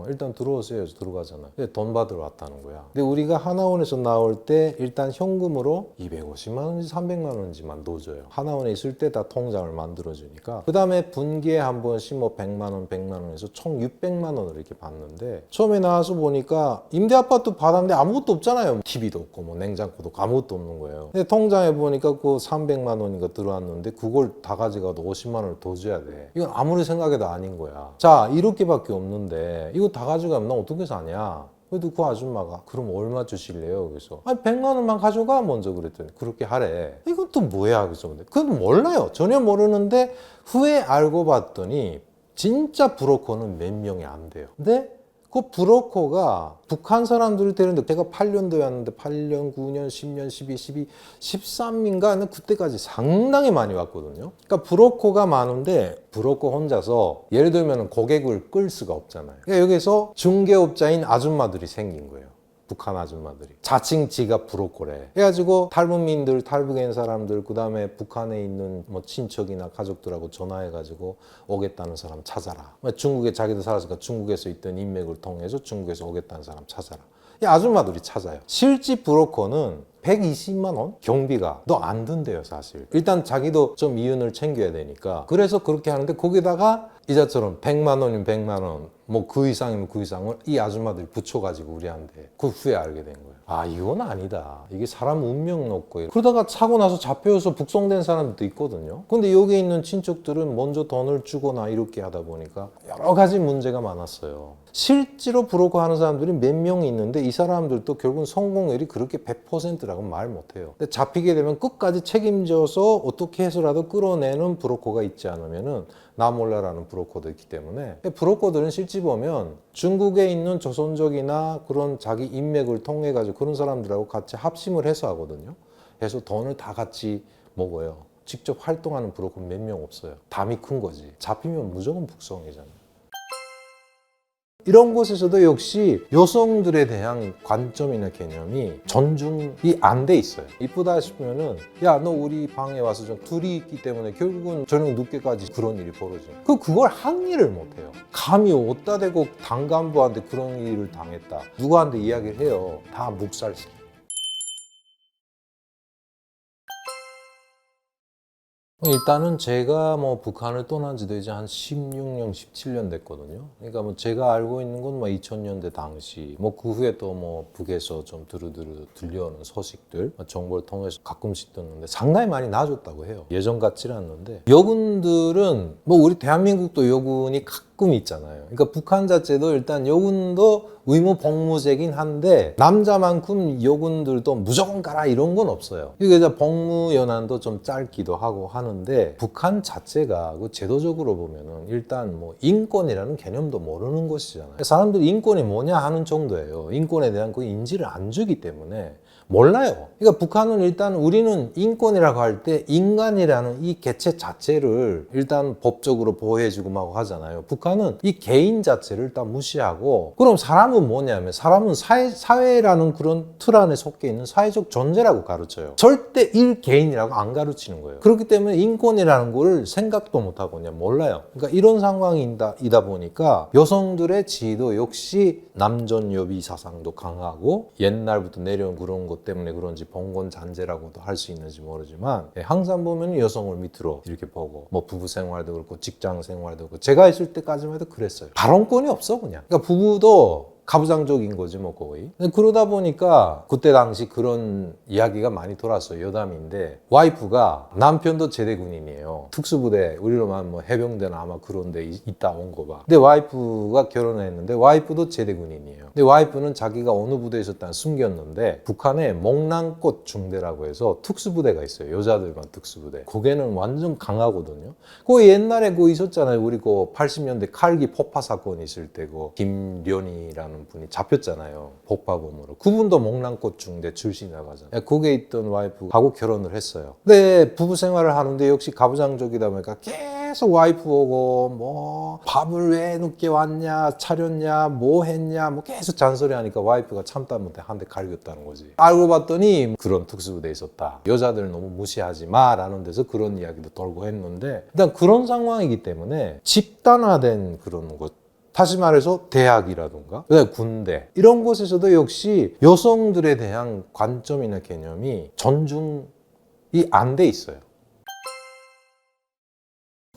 일단 들어오세요. 해서 들어가잖아. 돈 받으러 왔다는 거야. 근데 우리가 하나원에서 나올 때 일단 현금으로 250만 원인지 300만 원인지만 넣어줘요. 하나원에 있을 때 다 통장을 만들어주니까. 그 다음에 분기에 한 번씩 뭐 100만 원, 100만 원에서 총 600만 원을 이렇게 받는데 처음에 나와서 보니까 임대아파트 받았는데 아무것도 없잖아요. TV도 없고 뭐 냉장고도 없고 아무것도 없는 거예요. 근데 통장에 보니까 그 300만 원인가 들어왔는데 그걸 다 가져가도 50만 원을 더 줘야 돼. 이건 아무리 생각해도 아닌 거야. 자, 이렇게밖에 없는데 이거 다 가져가면 나 어떻게 사냐? 그래도 그 아줌마가 그럼 얼마 주실래요? 그래서 100만 원만 가져가 먼저 그랬더니 그렇게 하래. 이건 또 뭐야? 그래서 그건 몰라요. 전혀 모르는데 후에 알고 봤더니 진짜 브로커는 몇 명이 안 돼요. 근데 그 브로커가 북한 사람들을 데리는데 제가 8년도에 왔는데 8년, 9년, 10년, 12, 12, 13인가 그때까지 상당히 많이 왔거든요. 그러니까 브로커가 많은데 브로커 혼자서 예를 들면 고객을 끌 수가 없잖아요. 그러니까 여기서 중개업자인 아줌마들이 생긴 거예요. 북한 아줌마들이 자칭 지가 브로커래 해가지고 탈북민들, 탈북한 사람들 그 다음에 북한에 있는 뭐 친척이나 가족들하고 전화해가지고 오겠다는 사람 찾아라. 중국에 자기도 살았으니까 중국에서 있던 인맥을 통해서 중국에서 오겠다는 사람 찾아라. 이 아줌마들이 찾아요. 실제 브로커는 120만 원? 경비가 너 안 든대요 사실. 일단 자기도 좀 이윤을 챙겨야 되니까 그래서 그렇게 하는데 거기다가 이자처럼 100만 원이면 100만 원 뭐 그 이상이면 그 이상을 이 아줌마들이 붙여가지고 우리한테 그 후에 알게 된 거예요. 이건 아니다. 이게 사람 운명 놓고 그러다가 사고 나서 잡혀서 북송된 사람들도 있거든요. 근데 여기 있는 친척들은 먼저 돈을 주거나 이렇게 하다 보니까 여러 가지 문제가 많았어요. 실제로 브로커 하는 사람들이 몇 명이 있는데 이 사람들도 결국은 성공률이 그렇게 100%라고는 말 못해요. 근데 잡히게 되면 끝까지 책임져서 어떻게 해서라도 끌어내는 브로커가 있지 않으면은 나 몰라라는 브로커도 있기 때문에 브로커들은 실제 보면 중국에 있는 조선족이나 그런 자기 인맥을 통해 가지고 그런 사람들하고 같이 합심을 해서 하거든요. 그래서 돈을 다 같이 먹어요. 직접 활동하는 브로커는 몇 명 없어요. 담이 큰 거지. 잡히면 무조건 북송이잖아요. 이런 곳에서도 역시 여성들에 대한 관점이나 개념이 존중이 안 돼 있어요. 이쁘다 싶으면은 야, 너 우리 방에 와서 좀 둘이 있기 때문에 결국은 저녁 늦게까지 그런 일이 벌어져요. 그걸 항의를 못 해요. 감히 어디다 대고 당간부한테 그런 일을 당했다. 누구한테 이야기를 해요. 다 묵살시켜요. 일단은 제가 뭐 북한을 떠난 지도 이제 한 16년, 17년 됐거든요. 그러니까 뭐 제가 알고 있는 건 뭐 2000년대 당시, 뭐 그 후에 또 뭐 북에서 좀 두루두루 들려오는 소식들, 정보를 통해서 가끔씩 듣는데 상당히 많이 나아졌다고 해요. 예전 같지는 않는데. 여군들은 뭐 우리 대한민국도 여군이 가끔 있잖아요. 그러니까 북한 자체도 일단 여군도 의무 복무제긴 한데 남자만큼 여군들도 무조건 가라 이런 건 없어요. 그러니까 복무 연한도 좀 짧기도 하고 하는데 북한 자체가 그 제도적으로 보면은 일단 뭐 인권이라는 개념도 모르는 것이잖아요. 사람들이 인권이 뭐냐 하는 정도예요. 인권에 대한 그 인지를 안 주기 때문에 몰라요. 그러니까 북한은 일단 우리는 인권이라고 할 때 인간이라는 이 개체 자체를 일단 법적으로 보호해주고 막 하잖아요. 북한은 이 개인 자체를 일단 무시하고 그럼 사람은 뭐냐면 사람은 사회라는 그런 틀 안에 속해 있는 사회적 존재라고 가르쳐요. 절대 일개인이라고 안 가르치는 거예요. 그렇기 때문에 인권이라는 걸 생각도 못하고 그냥 몰라요. 그러니까 이런 상황이다 보니까 여성들의 지위도 역시 남존여비 사상도 강하고 옛날부터 내려온 그런 것 때문에 그런지 봉건잔재라고도 할 수 있는지 모르지만 항상 보면 여성을 밑으로 이렇게 보고 뭐 부부 생활도 그렇고 직장 생활도 그렇고 제가 있을 때까지만 해도 그랬어요. 발언권이 없어 그냥. 그러니까 부부도 가부장적인 거지 뭐 거의. 그러다 보니까 그때 당시 그런 이야기가 많이 돌았어요. 여담인데 와이프가 남편도 제대군인이에요. 특수부대 우리로만 뭐 해병대나 아마 그런 데 있다 온 거 봐. 근데 와이프가 결혼을 했는데 와이프도 제대군인이에요. 근데 와이프는 자기가 어느 부대에 있었다는 숨겼는데 북한에 목란꽃 중대라고 해서 특수부대가 있어요. 여자들만 특수부대. 거기는 완전 강하거든요. 그 옛날에 그 있었잖아요. 우리 그 80년대 칼기 폭파 사건 있을 때 그 김련희라는 분이 잡혔잖아요. 폭파범으로. 그분도 목란꽃 중대 출신이라고 하잖아요. 거기에 있던 와이프하고 결혼을 했어요. 근데 부부 생활을 하는데 역시 가부장적이다 보니까 계속 와이프 오고 뭐 밥을 왜 늦게 왔냐 차렸냐 뭐 했냐 뭐 계속 잔소리 하니까 와이프가 참다 못해 한 대 갈겼다는 거지. 알고 봤더니 그런 특수부대에 있었다. 여자들 너무 무시하지 마 라는 데서 그런 이야기도 돌고 했는데 일단 그런 상황이기 때문에 집단화된 그런 것 다시 말해서 대학이라든가 군대 이런 곳에서도 역시 여성들에 대한 관점이나 개념이 존중이 안 돼 있어요.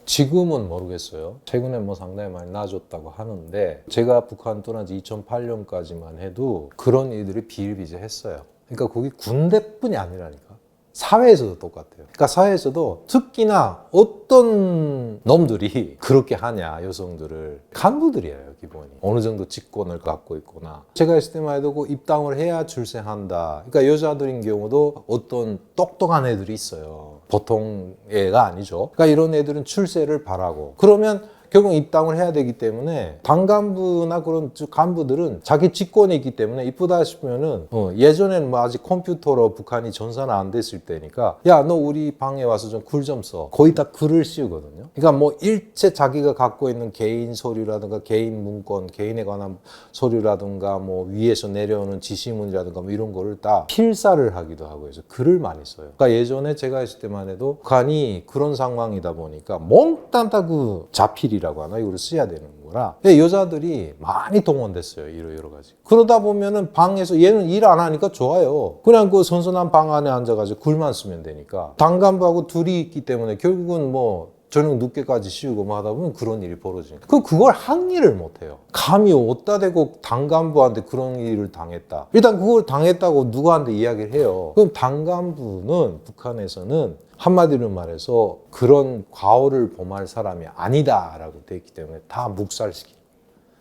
지금은 모르겠어요. 최근에 뭐 상당히 많이 나아졌다고 하는데 제가 북한 떠난 지 2008년까지만 해도 그런 일들이 비일비재했어요. 그러니까 거기 군대뿐이 아니라니까. 사회에서도 똑같아요. 그러니까 사회에서도 특히나 어떤 놈들이 그렇게 하냐 여성들을 간부들이에요 기본이. 어느 정도 직권을 갖고 있거나 제가 있을 때만 해도 그 입당을 해야 출세한다. 그러니까 여자들인 경우도 어떤 똑똑한 애들이 있어요. 보통 애가 아니죠. 그러니까 이런 애들은 출세를 바라고 그러면 결국 입당을 해야 되기 때문에 당간부나 그런 간부들은 자기 직권이 있기 때문에 이쁘다 싶으면은 예전에는 뭐 아직 컴퓨터로 북한이 전사는 안 됐을 때니까 야, 너 우리 방에 와서 좀 글 좀 써. 거의 다 글을 씌우거든요. 그러니까 뭐 일체 자기가 갖고 있는 개인 서류라든가 개인 문건, 개인에 관한 서류라든가 뭐 위에서 내려오는 지시문이라든가 뭐 이런 거를 다 필사를 하기도 하고 해서 글을 많이 써요. 그러니까 예전에 제가 있을 때만 해도 북한이 그런 상황이다 보니까 몽땅 다 그 자필이라고 하나 이걸 써야 되는 거라 여자들이 많이 동원됐어요. 여러 가지. 그러다 보면은 방에서 얘는 일 안 하니까 좋아요. 그냥 그 선선한 방 안에 앉아가지고 글만 쓰면 되니까 당간부하고 둘이 있기 때문에 결국은 뭐 저녁 늦게까지 쉬우고 뭐 하다 보면 그런 일이 벌어지니까 그걸 항의를 못해요. 감히 어디다 대고 당간부한테 그런 일을 당했다. 일단 그걸 당했다고 누구한테 이야기를 해요. 그럼 당간부는 북한에서는 한마디로 말해서 그런 과오를 범할 사람이 아니다라고 돼 있기 때문에 다 묵살시켜요.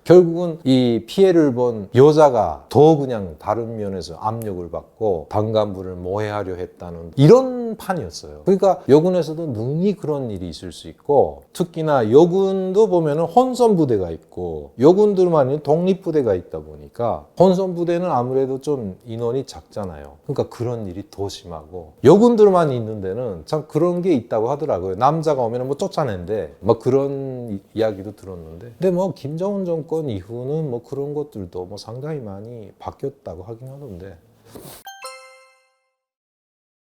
결국은 이 피해를 본 여자가 더 그냥 다른 면에서 압력을 받고 당간부를 모해하려 했다는 이런 판이었어요. 그러니까 여군에서도 능히 그런 일이 있을 수 있고, 특히나 여군도 보면은 혼선부대가 있고 여군들만 있는 독립부대가 있다 보니까 혼선부대는 아무래도 좀 인원이 작잖아요. 그러니까 그런 일이 더 심하고, 여군들만 있는 데는 참 그런 게 있다고 하더라고요. 남자가 오면 뭐 쫓아낸대, 뭐 그런 이야기도 들었는데, 근데 뭐 김정은 정권 이후는 뭐 그런 것들도 뭐 상당히 많이 바뀌었다고 하긴 하던데,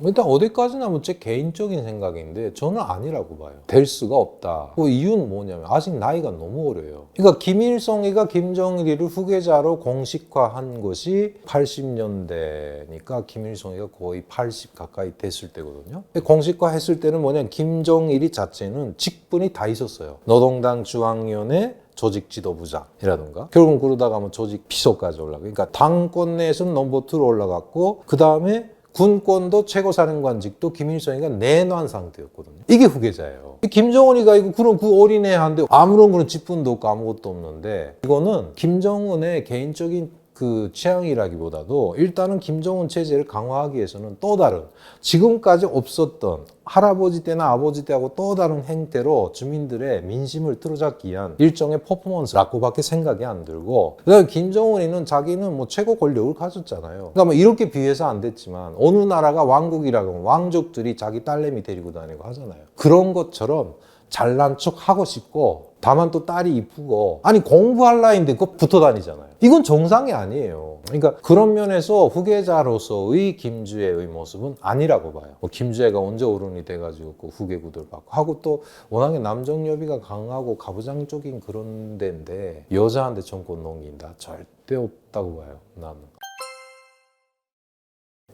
일단 어디까지나 뭐 제 개인적인 생각인데 저는 아니라고 봐요. 될 수가 없다. 그 이유는 뭐냐면 아직 나이가 너무 어려요. 그러니까 김일성이가 김정일이를 후계자로 공식화한 것이 80년대니까 김일성이가 거의 80 가까이 됐을 때거든요. 공식화했을 때는 뭐냐면 김정일이 자체는 직분이 다 있었어요. 노동당 중앙위원회 조직지도부장이라든가, 결국은 그러다가 뭐 조직 비서까지 올라가고, 그러니까 당권 내에서는 넘버 2로 올라갔고, 그 다음에 군권도 최고사령관직도 김일성이가 내놓은 상태였거든요. 이게 후계자예요. 김정은이가 이거 그런 그 어린애한테 아무런 그런 직분도 없고 아무것도 없는데, 이거는 김정은의 개인적인 그 취향이라기보다도 일단은 김정은 체제를 강화하기 위해서는 또 다른, 지금까지 없었던 할아버지 때나 아버지 때하고 또 다른 행태로 주민들의 민심을 틀어잡기 위한 일종의 퍼포먼스라고밖에 생각이 안 들고, 그다음에 김정은이는 자기는 뭐 최고 권력을 가졌잖아요. 그러니까 뭐 이렇게 비해서 안 됐지만 어느 나라가 왕국이라고 하면 왕족들이 자기 딸내미 데리고 다니고 하잖아요. 그런 것처럼 잘난 척 하고 싶고, 다만 또 딸이 이쁘고, 아니 공부할 나이인데 그거 붙어 다니잖아요. 이건 정상이 아니에요. 그러니까 그런 면에서 후계자로서의 김주애의 모습은 아니라고 봐요. 뭐 김주애가 언제 어른이 돼가지고 그 후계구들 받고 하고, 또 워낙에 남정여비가 강하고 가부장적인 그런 데인데 여자한테 정권 넘긴다? 절대 없다고 봐요, 나는.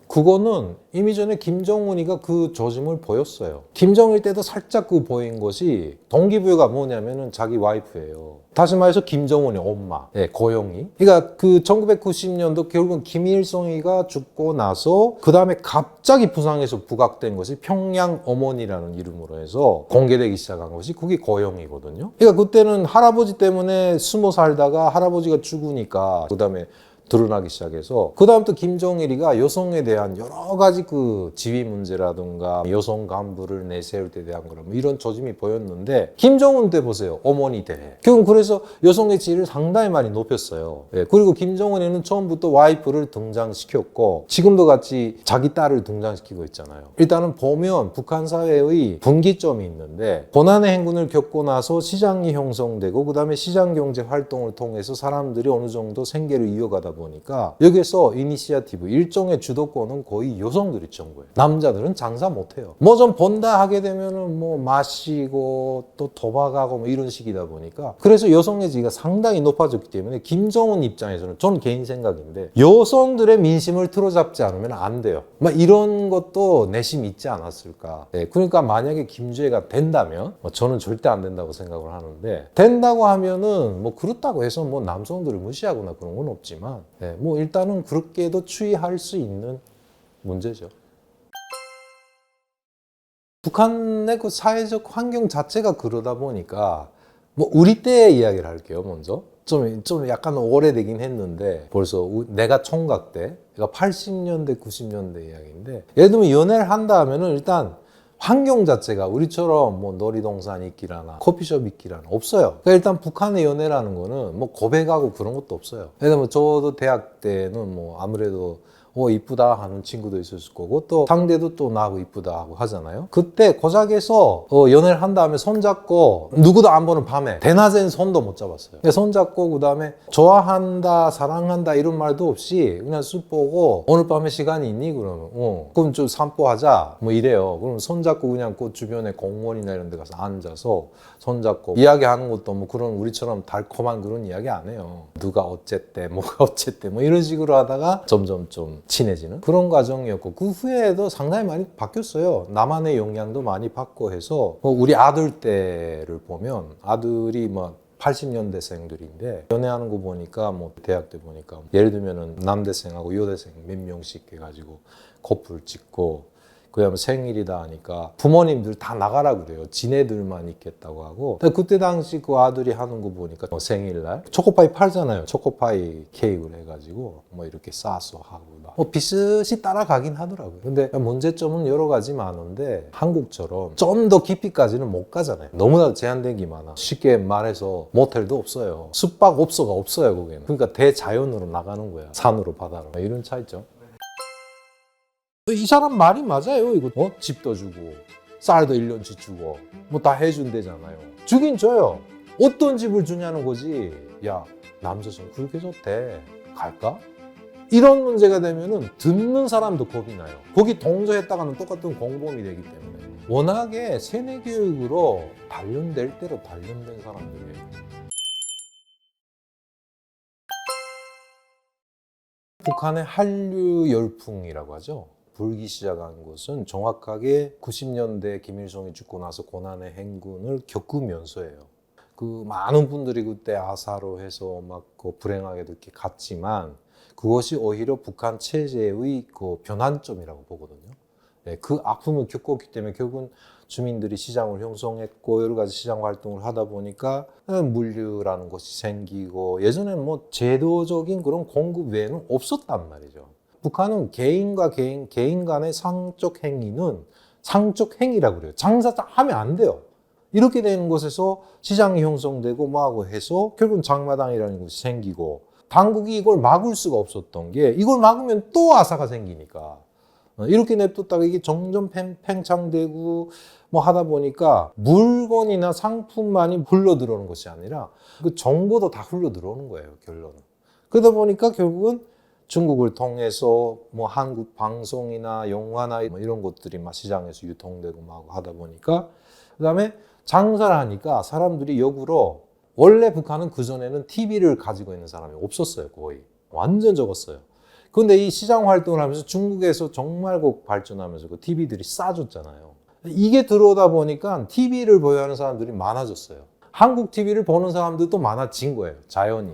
그거는 이미 전에 김정은이가 그 조짐을 보였어요. 김정일 때도 살짝 그 보인 것이, 동기부여가 뭐냐면은 자기 와이프예요. 다시 말해서 김정은의 엄마, 고영이. 그러니까 그 1990년도 결국은 김일성이가 죽고 나서 그 다음에 갑자기 부상에서 부각된 것이 평양 어머니라는 이름으로 해서 공개되기 시작한 것이 그게 고영이거든요. 그러니까 그때는 할아버지 때문에 숨어 살다가 할아버지가 죽으니까 그 다음에 드러나기 시작해서, 그 다음부터 김정일이가 여성에 대한 여러 가지 그 지위 문제라든가 여성 간부를 내세울 때 대한 그런 이런 조짐이 보였는데, 김정은 때 보세요. 어머니 때. 결국 그래서 여성의 지위를 상당히 많이 높였어요. 그리고 김정은이는 처음부터 와이프를 등장시켰고 지금도 같이 자기 딸을 등장시키고 있잖아요. 일단은 보면 북한 사회의 분기점이 있는데, 고난의 행군을 겪고 나서 시장이 형성되고 그 다음에 시장경제 활동을 통해서 사람들이 어느 정도 생계를 이어가다 보니까 여기에서 이니시아티브, 일종의 주도권은 거의 여성들이 전 거예요. 남자들은 장사 못해요. 뭐 좀 본다 하게 되면은 뭐 마시고 또 도박하고 뭐 이런 식이다 보니까, 그래서 여성의 지위가 상당히 높아졌기 때문에 김정은 입장에서는, 저는 개인 생각인데, 여성들의 민심을 틀어잡지 않으면 안 돼요. 막 이런 것도 내심 있지 않았을까. 그러니까 만약에 김주애가 된다면, 저는 절대 안 된다고 생각을 하는데, 된다고 하면은 뭐 그렇다고 해서 뭐 남성들을 무시하거나 그런 건 없지만, 뭐 일단은 그렇게도 추이할 수 있는 문제죠. 북한의 그 사회적 환경 자체가 그러다 보니까, 뭐 우리 때의 이야기를 할게요. 먼저 좀 약간 오래되긴 했는데, 벌써 내가 총각 때, 그러니까 80년대 90년대 이야기인데, 예를 들면 연애를 한다 하면은 일단 환경 자체가 우리처럼 뭐 놀이동산 있기라나 커피숍 있기라나 없어요. 그러니까 일단 북한의 연애라는 거는 뭐 고백하고 그런 것도 없어요. 예를 들면 저도 대학 때는 뭐 아무래도 이쁘다 하는 친구도 있었을 거고, 또 상대도 또 나하고 이쁘다 하고 하잖아요. 그때 고작에서 연애를 한 다음에 손잡고, 누구도 안 보는 밤에 대낮엔 손도 못 잡았어요. 손잡고 그 다음에 좋아한다 사랑한다 이런 말도 없이 그냥 쑥 보고, 오늘 밤에 시간이 있니? 그러면 그럼 좀散歩하자 뭐 이래요. 그럼 손잡고 그냥 그 주변에 공원이나 이런 데 가서 앉아서 손잡고 이야기하는 것도 뭐 그런 우리처럼 달콤한 그런 이야기 안 해요. 누가 어쨌대 뭐가 어쨌대 뭐 이런 식으로 하다가 점점 좀 친해지는 그런 과정이었고, 그 후에도 상당히 많이 바뀌었어요. 나만의 영향도 많이 받고 해서, 우리 아들 때를 보면 아들이 뭐 80년대생들인데 연애하는 거 보니까, 뭐 대학 때 보니까 예를 들면은 남대생하고 여대생 몇 명씩 해가지고 커플 찍고, 그야말로 생일이다 하니까 부모님들 다 나가라 그래요. 지네들만 있겠다고 하고. 근데 그때 당시 그 아들이 하는 거 보니까 생일날 초코파이 팔잖아요. 초코파이 케이크를 해가지고 뭐 이렇게 싸서 하고 뭐 비슷이 따라가긴 하더라고요. 근데 문제점은 여러 가지 많은데 한국처럼 좀 더 깊이까지는 못 가잖아요. 너무나 제한된 게 많아. 쉽게 말해서 모텔도 없어요. 숙박업소가 없어요, 거기는. 그러니까 대자연으로 나가는 거야. 산으로 바다로. 이런 차이죠. 이 사람 말이 맞아요. 이거 집도 주고 쌀도 1년치 주고 뭐 다 해준대잖아요. 주긴 줘요. 어떤 집을 주냐는 거지. 야, 남자선 그렇게 좋대. 갈까? 이런 문제가 되면은 듣는 사람도 겁이 나요. 거기 동조했다가는 똑같은 공범이 되기 때문에. 워낙에 세뇌 교육으로 단련될 대로 단련된 사람들이에요. 북한의 한류 열풍이라고 하죠. 불기 시작한 것은 정확하게 90년대 김일성이 죽고 나서 고난의 행군을 겪으면서예요. 그 많은 분들이 그때 아사로 해서 막 그 불행하게도 이렇게 갔지만 그것이 오히려 북한 체제의 그 변환점이라고 보거든요. 네, 그 아픔을 겪었기 때문에 결국은 주민들이 시장을 형성했고 여러 가지 시장 활동을 하다 보니까 물류라는 것이 생기고 예전에는 뭐 제도적인 그런 공급 외에는 없었단 말이죠. 북한은 개인과 개인 간의 상적 행위는 상적 행위라고 그래요. 장사하면 안 돼요. 이렇게 되는 곳에서 시장이 형성되고 뭐하고 해서 결국은 장마당이라는 것이 생기고 당국이 이걸 막을 수가 없었던 게 이걸 막으면 또 아사가 생기니까 이렇게 냅뒀다가 이게 점점 팽창되고 뭐 하다 보니까 물건이나 상품만이 흘러 들어오는 것이 아니라 그 정보도 다 흘러 들어오는 거예요, 결론은. 그러다 보니까 결국은 중국을 통해서 뭐 한국 방송이나 영화나 뭐 이런 것들이 막 시장에서 유통되고 막 하다 보니까 그다음에 장사를 하니까 사람들이 역으로 원래 북한은 그전에는 TV를 가지고 있는 사람이 없었어요, 거의. 완전 적었어요. 근데 이 시장 활동을 하면서 중국에서 정말 발전하면서 그 TV들이 싸졌잖아요. 이게 들어오다 보니까 TV를 보유하는 사람들이 많아졌어요. 한국 TV를 보는 사람들도 많아진 거예요, 자연히.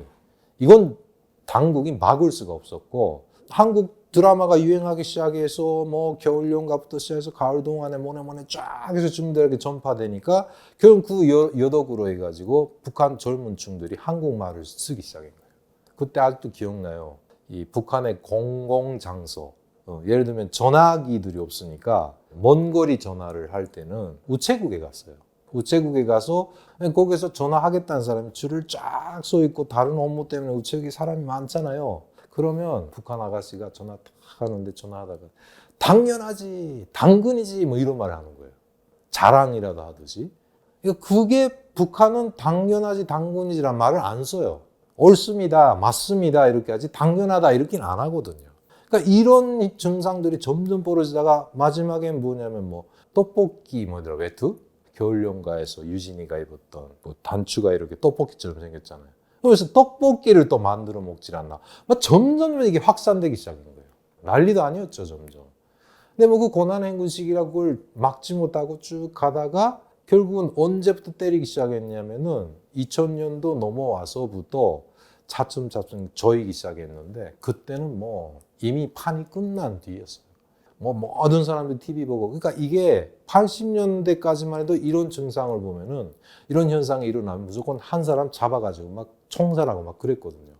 이건 당국이 막을 수가 없었고 한국 드라마가 유행하기 시작해서 뭐 겨울연가부터 시작해서 가을 동안에 뭐네 쫙 해서 주민들에게 전파되니까 결국 그 여덕으로 해가지고 북한 젊은 층들이 한국말을 쓰기 시작한 거예요. 그때 아직도 기억나요. 이 북한의 공공장소, 예를 들면 전화기들이 없으니까 먼 거리 전화를 할 때는 우체국에 갔어요. 우체국에 가서 거기서 전화하겠다는 사람이 줄을 쫙 서 있고 다른 업무 때문에 우체국에 사람이 많잖아요. 그러면 북한 아가씨가 전화 탁 하는데 전화하다가 당연하지, 당근이지 뭐 이런 말을 하는 거예요. 자랑이라도 하듯이. 그게 북한은 당연하지, 당근이지란 말을 안 써요. 옳습니다, 맞습니다 이렇게 하지 당연하다 이렇게는 안 하거든요. 그러니까 이런 증상들이 점점 벌어지다가 마지막엔 뭐냐면 뭐 떡볶이 뭐더라 외투? 겨울연가에서 유진이가 입었던 뭐 단추가 이렇게 떡볶이처럼 생겼잖아요. 그래서 떡볶이를 또 만들어 먹질 않나. 점점 이게 확산되기 시작한 거예요. 난리도 아니었죠, 점점. 근데 뭐 그 고난행군 시기라고 그걸 막지 못하고 쭉 가다가 결국은 언제부터 때리기 시작했냐면은 2000년도 넘어와서부터 차츰차츰 조이기 시작했는데 그때는 뭐 이미 판이 끝난 뒤였어요. 뭐 모든 사람들이 TV 보고 그러니까 이게 80년대까지만 해도 이런 증상을 보면은 이런 현상이 일어나면 무조건 한 사람 잡아가지고 막 총살하고 막 그랬거든요.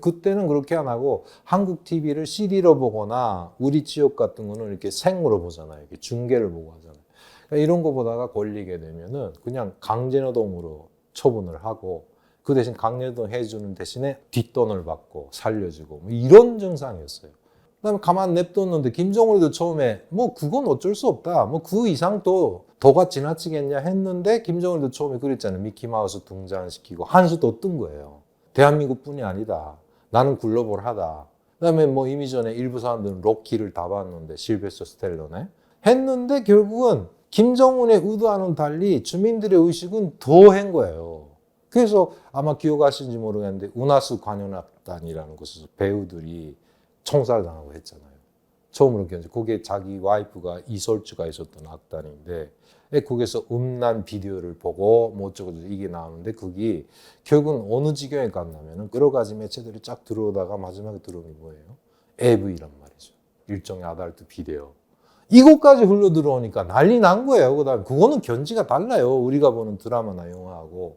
그때는 그렇게 안 하고 한국 TV를 CD로 보거나 우리 지역 같은 거는 이렇게 생으로 보잖아요. 이렇게 중계를 보고 하잖아요. 그러니까 이런 거 보다가 걸리게 되면은 그냥 강제노동으로 처분을 하고 그 대신 강제노동 해주는 대신에 뒷돈을 받고 살려주고 뭐 이런 증상이었어요. 그다음에 가만 냅뒀는데 김정은이도 처음에 뭐 그건 어쩔 수 없다. 뭐 그 이상 또 도가 지나치겠냐 했는데 김정은이도 처음에 그랬잖아요. 미키마우스 등장시키고 한수도 뜬 거예요. 대한민국뿐이 아니다. 나는 글로벌하다. 그다음에 뭐 이미 전에 일부 사람들은 록키를 다 봤는데 실베스터 스텔론에 했는데 결국은 김정은의 의도와는 달리 주민들의 의식은 더 한 거예요. 그래서 아마 기억하시는지 모르겠는데 운하수 관현악단이라는 곳에서 배우들이 총살당하고 했잖아요. 처음으로 견제. 그게 자기 와이프가 이설주가 있었던 악단인데 거기서 음란 비디오를 보고 뭐 어쩌고 이게 나오는데 그게 결국은 어느 지경에 갔냐면은 여러 가지 매체들이 쫙 들어오다가 마지막에 들어온 게 뭐예요? AV란 말이죠. 일종의 아달트 비디오. 이것까지 흘러 들어오니까 난리 난 거예요. 그다음에 그거는 견지가 달라요. 우리가 보는 드라마나 영화하고.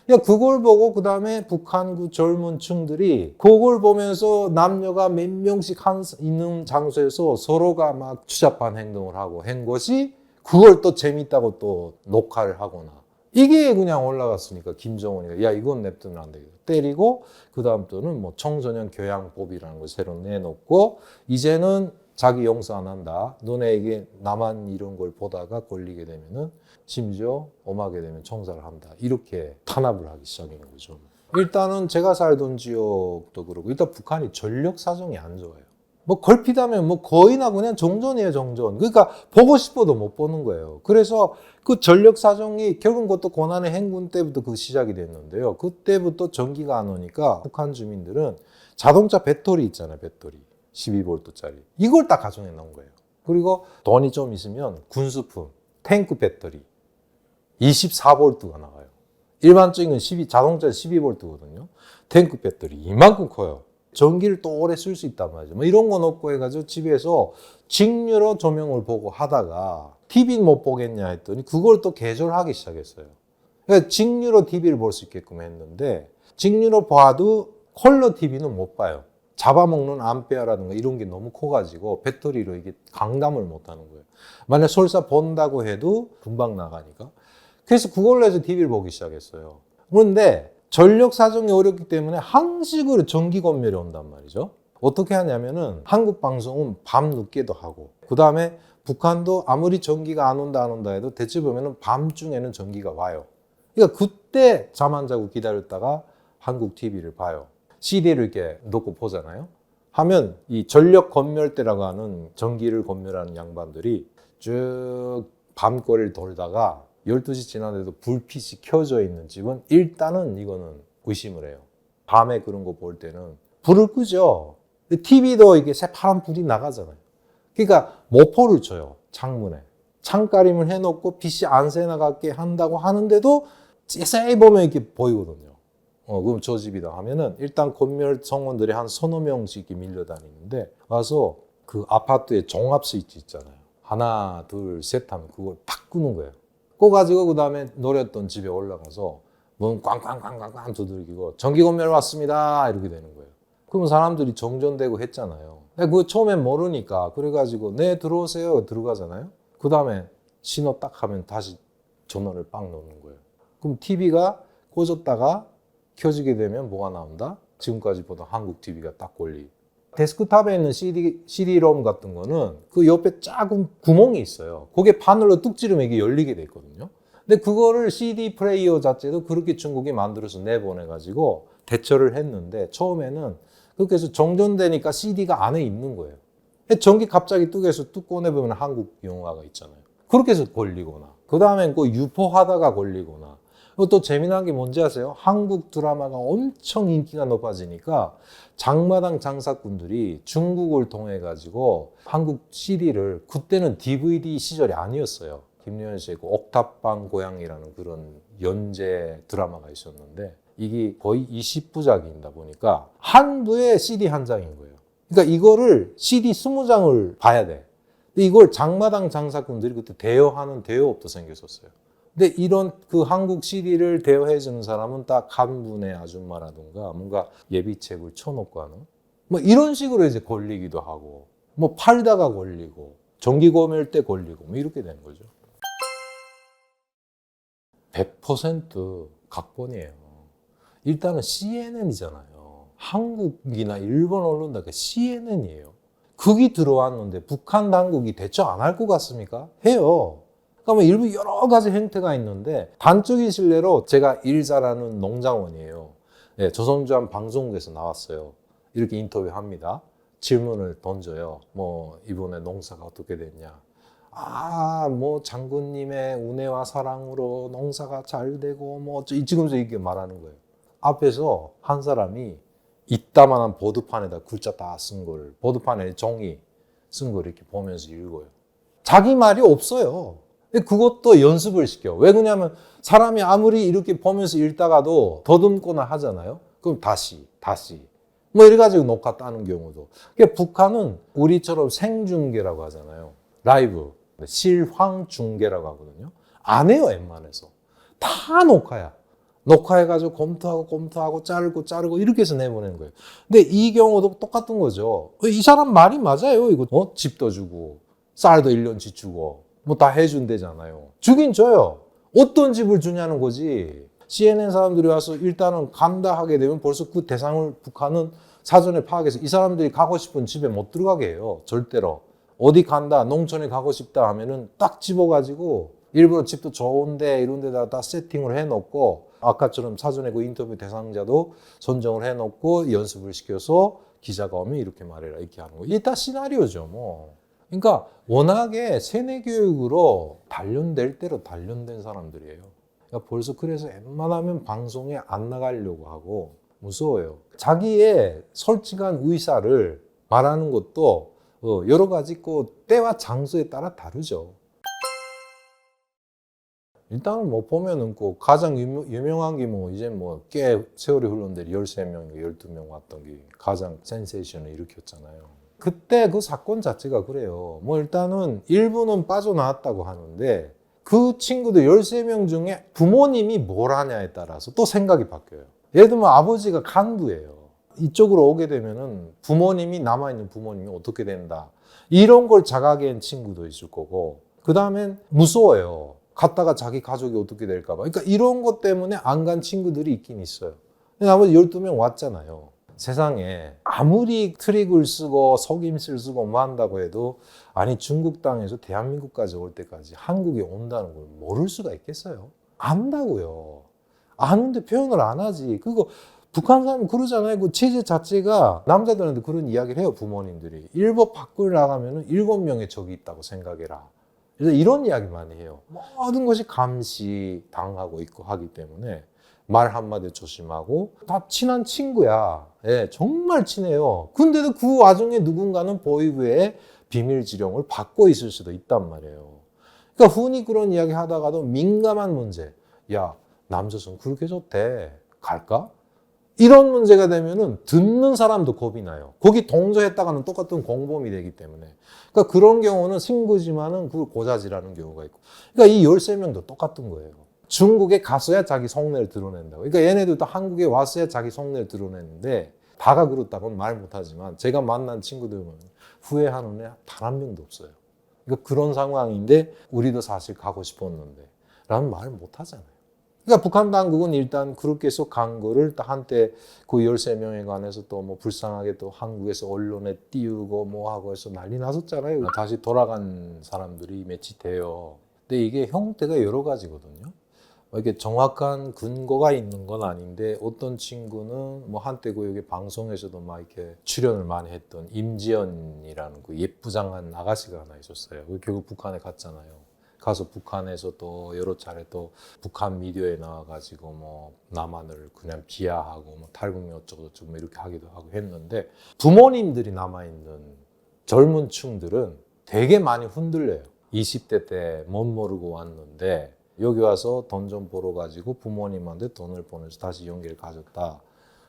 야, 그걸 보고 그다음에 북한 그 젊은 층들이 그걸 보면서 남녀가 몇 명씩 있는 장소에서 서로가 막 추잡한 행동을 하고 한 것이 그걸 또 재밌다고 또 녹화를 하거나 이게 그냥 올라갔으니까 김정은이가 야 이건 냅두면 안 되겠다 때리고 그다음부터는 뭐 청소년 교양법이라는 걸 새로 내놓고 이제는 자기 용서 안 한다. 너네 이게 나만 이런 걸 보다가 걸리게 되면은 심지어 엄하게 되면 총살을 한다. 이렇게 탄압을 하기 시작하는 거죠. 일단은 제가 살던 지역도 그렇고 일단 북한이 전력 사정이 안 좋아요. 뭐 걸핏하면 뭐 거의나 그냥 정전이에요, 정전. 그러니까 보고 싶어도 못 보는 거예요. 그래서 그 전력 사정이 결국 그것도 고난의 행군 때부터 그 시작이 됐는데요. 그때부터 전기가 안 오니까 북한 주민들은 자동차 배터리 있잖아요, 배터리. 12V짜리. 이걸 딱 가정해 놓은 거예요. 그리고 돈이 좀 있으면 군수품, 탱크 배터리 24V가 나와요. 일반적인 자동차 12V거든요. 탱크 배터리 이만큼 커요. 전기를 또 오래 쓸 수 있단 말이죠. 뭐 이런 건 없고 해가지고 집에서 직류로 조명을 보고 하다가 TV는 못 보겠냐 했더니 그걸 또 개조하기 시작했어요. 그러니까 직류로 TV를 볼 수 있게끔 했는데 직류로 봐도 컬러 TV는 못 봐요. 잡아먹는 암페어라든가 이런 게 너무 커가지고 배터리로 이게 강담을 못 하는 거예요. 만약 설사 본다고 해도 금방 나가니까. 그래서 그걸로 해서 TV를 보기 시작했어요. 그런데 전력 사정이 어렵기 때문에 항식으로 전기 검열이 온단 말이죠. 어떻게 하냐면은 한국 방송은 밤 늦게도 하고 그 다음에 북한도 아무리 전기가 안 온다 해도 대체 보면은 밤중에는 전기가 와요. 그러니까 그때 잠 안 자고 기다렸다가 한국 TV를 봐요. CD를 이렇게 놓고 보잖아요. 하면 이 전력 검열대라고 하는 전기를 검열하는 양반들이 쭉 밤거리를 돌다가 12시 지났는데도 불빛이 켜져 있는 집은 일단은 이거는 의심을 해요. 밤에 그런 거 볼 때는 불을 끄죠. TV도 이게 새파란 불이 나가잖아요. 그러니까 모포를 쳐요. 창문에. 창가림을 해놓고 빛이 안 새나가게 한다고 하는데도 세세히 보면 이렇게 보이거든요. 그럼 저 집이다 하면은 일단 검열 성원들이 한 서너 명씩 밀려다니는데 와서 그 아파트에 종합 스위치 있잖아요. 하나, 둘, 셋 하면 그걸 팍 끄는 거예요. 그거 가지고 그 다음에 노렸던 집에 올라가서 문 꽝꽝꽝꽝꽝 두들기고 전기 검열 왔습니다 이렇게 되는 거예요. 그러면 사람들이 정전되고 했잖아요. 그거 처음엔 모르니까 그래가지고 네 들어오세요 들어가잖아요. 그 다음에 신호 딱 하면 다시 전원을 빵 놓는 거예요. 그럼 TV가 꺼졌다가 켜지게 되면 뭐가 나온다? 지금까지 보던 한국 TV가 딱 걸리. 데스크탑에 있는 CD-ROM 같은 거는 그 옆에 작은 구멍이 있어요. 그게 바늘로 뚝 찌르면 이게 열리게 돼 있거든요. 근데 그거를 CD 플레이어 자체도 그렇게 중국이 만들어서 내보내가지고 대처를 했는데 처음에는 그렇게 해서 정전되니까 CD가 안에 있는 거예요. 전기 갑자기 뚝에서 뚝 꺼내보면 한국 영화가 있잖아요. 그렇게 해서 걸리거나 그 다음엔 그 유포하다가 걸리거나 또 재미난 게 뭔지 아세요? 한국 드라마가 엄청 인기가 높아지니까 장마당 장사꾼들이 중국을 통해 가지고 한국 CD를 그때는 DVD 시절이 아니었어요. 김yohan 씨의 그 옥탑방 고양이라는 그런 연재 드라마가 있었는데 이게 거의 20부작이다 보니까 한 부에 CD 한 장인 거예요. 그러니까 이거를 CD 20장을 봐야 돼. 근데 이걸 장마당 장사꾼들이 그때 대여하는 대여업도 생겼었어요. 근데 이런 그 한국 CD를 대여해 주는 사람은 딱 한 분의 아줌마라든가 뭔가 예비책을 쳐놓고 하는 뭐 이런 식으로 이제 걸리기도 하고 뭐 팔다가 걸리고 전기 검열 때 걸리고 뭐 이렇게 되는 거죠. 100% 각본이에요. 일단은 CNN이잖아요. 한국이나 일본 언론 다 CNN이에요. 극이 들어왔는데 북한 당국이 대처 안 할 것 같습니까? 해요. 그러면 일부 여러 가지 행태가 있는데 단적인 실례로 제가 일 잘하는 농장원이에요. 네, 조선주한 방송국에서 나왔어요. 이렇게 인터뷰합니다. 질문을 던져요. 뭐 이번에 농사가 어떻게 됐냐. 뭐 장군님의 은혜와 사랑으로 농사가 잘 되고 뭐 지금서 이렇게 말하는 거예요. 앞에서 한 사람이 이따만한 보드판에다 글자 다 쓴 걸 보드판에 종이 쓴 걸 이렇게 보면서 읽어요. 자기 말이 없어요. 그것도 연습을 시켜. 왜 그러냐면 사람이 아무리 이렇게 보면서 읽다가도 더듬거나 하잖아요. 그럼 다시 뭐 이래가지고 녹화 따는 경우도. 그러니까 북한은 우리처럼 생중계라고 하잖아요. 라이브, 실황 중계라고 하거든요. 안 해요, 웬만해서. 다 녹화야. 녹화해가지고 검토하고 자르고 이렇게 해서 내보내는 거예요. 근데 이 경우도 똑같은 거죠. 이 사람 말이 맞아요. 이거 집도 주고 쌀도 1년치 주고 뭐 다 해준대잖아요. 주긴 줘요. 어떤 집을 주냐는 거지. CNN 사람들이 와서 일단은 간다 하게 되면 벌써 그 대상을 북한은 사전에 파악해서 이 사람들이 가고 싶은 집에 못 들어가게 해요. 절대로. 어디 간다, 농촌에 가고 싶다 하면은 딱 집어가지고 일부러 집도 좋은데 이런 데다가 다 세팅을 해놓고 아까처럼 사전에 그 인터뷰 대상자도 선정을 해놓고 연습을 시켜서 기자가 오면 이렇게 말해라 이렇게 하는 거. 이게 다 시나리오죠 뭐. 그러니까 워낙에 세뇌 교육으로 단련될 대로 단련된 사람들이에요. 그러니까 벌써 그래서 웬만하면 방송에 안 나가려고 하고 무서워요. 자기의 솔직한 의사를 말하는 것도 여러 가지 때와 장소에 따라 다르죠. 일단은 뭐 보면은 가장 유명한 게 뭐 이제 뭐 꽤 세월이 흘렀는데 13명, 12명 왔던 게 가장 센세이션을 일으켰잖아요. 그때 그 사건 자체가 그래요. 뭐 일단은 일부는 빠져나왔다고 하는데 그 친구들 13명 중에 부모님이 뭘 하냐에 따라서 또 생각이 바뀌어요. 예를 들면 아버지가 간부예요. 이쪽으로 오게 되면은 부모님이 남아있는 부모님이 어떻게 된다. 이런 걸 자각한 친구도 있을 거고 그 다음엔 무서워요. 갔다가 자기 가족이 어떻게 될까 봐. 그러니까 이런 것 때문에 안 간 친구들이 있긴 있어요. 근데 나머지 12명 왔잖아요. 세상에 아무리 트릭을 쓰고 속임수를 쓰고 뭐 한다고 해도 아니 중국 땅에서 대한민국까지 올 때까지 한국에 온다는 걸 모를 수가 있겠어요? 안다고요. 아는데 표현을 안 하지. 그리고 북한 사람은 그러잖아요. 그 체제 자체가 남자들한테 그런 이야기를 해요. 부모님들이. 일법 밖을 나가면 7명의 적이 있다고 생각해라. 그래서 이런 이야기 많이 해요. 모든 것이 감시 당하고 있고 하기 때문에 말 한마디 조심하고 다 친한 친구야. 예, 정말 친해요. 근데도 그 와중에 누군가는 보위부의 비밀 지령을 받고 있을 수도 있단 말이에요. 그러니까 흔히 그런 이야기 하다가도 민감한 문제. 야, 남조선 그렇게 좋대. 갈까? 이런 문제가 되면은 듣는 사람도 겁이 나요. 거기 동조했다가는 똑같은 공범이 되기 때문에. 그러니까 그런 경우는 친구지만은 그걸 고자질하는 경우가 있고. 그러니까 이 13명도 똑같은 거예요. 중국에 갔어야 자기 속내를 드러낸다고. 그러니까 얘네들도 한국에 왔어야 자기 속내를 드러내는데 다가 그렇다고는 말 못하지만 제가 만난 친구들은 후회하는 애 단 한 명도 없어요. 그러니까 그런 상황인데 우리도 사실 가고 싶었는데 라는 말 못하잖아요. 그러니까 북한 당국은 일단 그렇게 해서 간 거를 한때 그 13명에 관해서 또 뭐 불쌍하게 또 한국에서 언론에 띄우고 뭐 하고 해서 난리 났었잖아요. 다시 돌아간 사람들이 몇이 돼요. 근데 이게 형태가 여러 가지거든요. 이게 정확한 근거가 있는 건 아닌데 어떤 친구는 뭐 한때 그 여기 방송에서도 막 이렇게 출연을 많이 했던 임지연이라는 그 예쁘장한 아가씨가 하나 있었어요. 결국 북한에 갔잖아요. 가서 북한에서 또 여러 차례 또 북한 미디어에 나와가지고 뭐 남한을 그냥 비하하고 뭐 탈북민 어쩌고저쩌고 뭐 이렇게 하기도 하고 했는데 부모님들이 남아있는 젊은 층들은 되게 많이 흔들려요. 20대 때 못 모르고 왔는데 여기 와서 돈 좀 벌어가지고 부모님한테 돈을 보내서 다시 용기를 가졌다.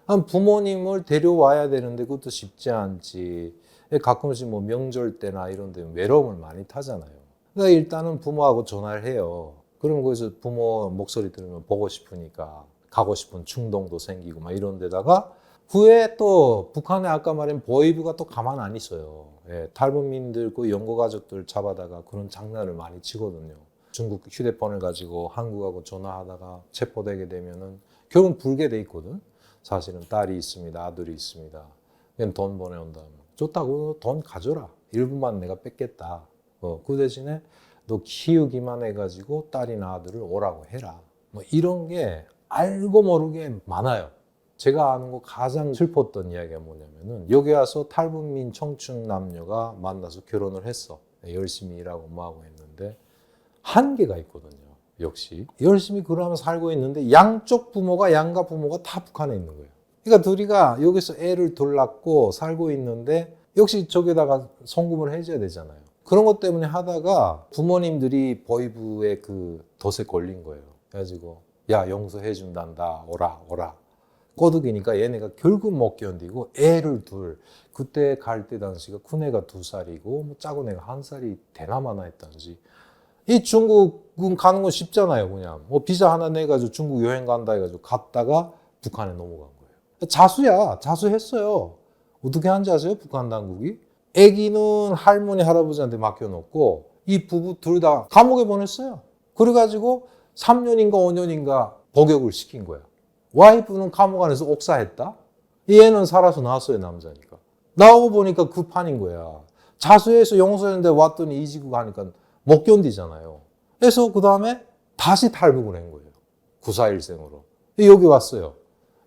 한 부모님을 데려와야 되는데 그것도 쉽지 않지. 가끔씩 뭐 명절 때나 이런 데 외로움을 많이 타잖아요. 그러니까 일단은 부모하고 전화를 해요. 그러면 거기서 부모 목소리 들으면 보고 싶으니까 가고 싶은 충동도 생기고 막 이런 데다가 후에 또 북한에 아까 말한 보위부가 또 가만 안 있어요. 예, 탈북민들 그 연고 가족들 잡아다가 그런 장난을 많이 치거든요. 중국 휴대폰을 가지고 한국하고 전화하다가 체포되게 되면은 결국 불게 돼 있거든. 사실은 딸이 있습니다, 아들이 있습니다. 그냥 돈 보내온다. 좋다고 돈 가져라. 일부만 내가 뺏겠다. 그 대신에 너 키우기만 해가지고 딸이나 아들을 오라고 해라. 뭐 이런 게 알고 모르게 많아요. 제가 아는 거 가장 슬펐던 이야기가 뭐냐면은 여기 와서 탈북민 청춘 남녀가 만나서 결혼을 했어. 열심히 일하고 뭐하고 했는데 한계가 있거든요. 역시 열심히 그러면서 살고 있는데 양쪽 부모가 양가 부모가 다 북한에 있는 거예요. 그러니까 둘이가 여기서 애를 둘 낳고 살고 있는데 역시 저기다가 송금을 해줘야 되잖아요. 그런 것 때문에 하다가 부모님들이 보위부에 그 덫에 걸린 거예요. 그래가지고 야 용서해 준단다 오라. 꼬득이니까 얘네가 결국 못 견디고 애를 둘. 그때 갈 때 당시가 큰 애가 2살이고 뭐 작은 애가 1살이 되나마나 했던지. 이 중국은 가는 건 쉽잖아요. 그냥 뭐 비자 하나 내가지고 중국 여행 간다 해가지고 갔다가 북한에 넘어간 거예요. 자수야. 자수했어요. 어떻게 한지 아세요? 북한 당국이? 애기는 할머니 할아버지한테 맡겨놓고 이 부부 둘 다 감옥에 보냈어요. 그래가지고 3년인가 5년인가 복역을 시킨 거야. 와이프는 감옥 안에서 옥사했다. 얘는 살아서 나왔어요. 남자니까. 나오고 보니까 그 판인 거야. 자수해서 용서했는데 왔더니 이지고 가니까 못 견디잖아요. 그래서 그 다음에 다시 탈북을 한 거예요. 941생으로. 여기 왔어요.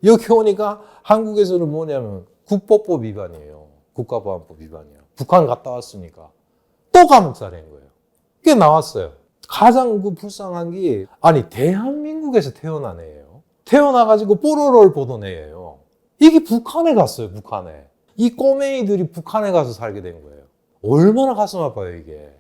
여기 오니까 한국에서는 뭐냐면 국보법 위반이에요. 국가보안법 위반이에요. 북한 갔다 왔으니까 또 감옥살인 거예요. 그게 나왔어요. 가장 그 불쌍한 게 아니 대한민국에서 태어난 애예요. 태어나가지고 뽀로로를 보던 애예요. 이게 북한에 갔어요. 북한에. 이 꼬맹이들이 북한에 가서 살게 된 거예요. 얼마나 가슴 아파요 이게.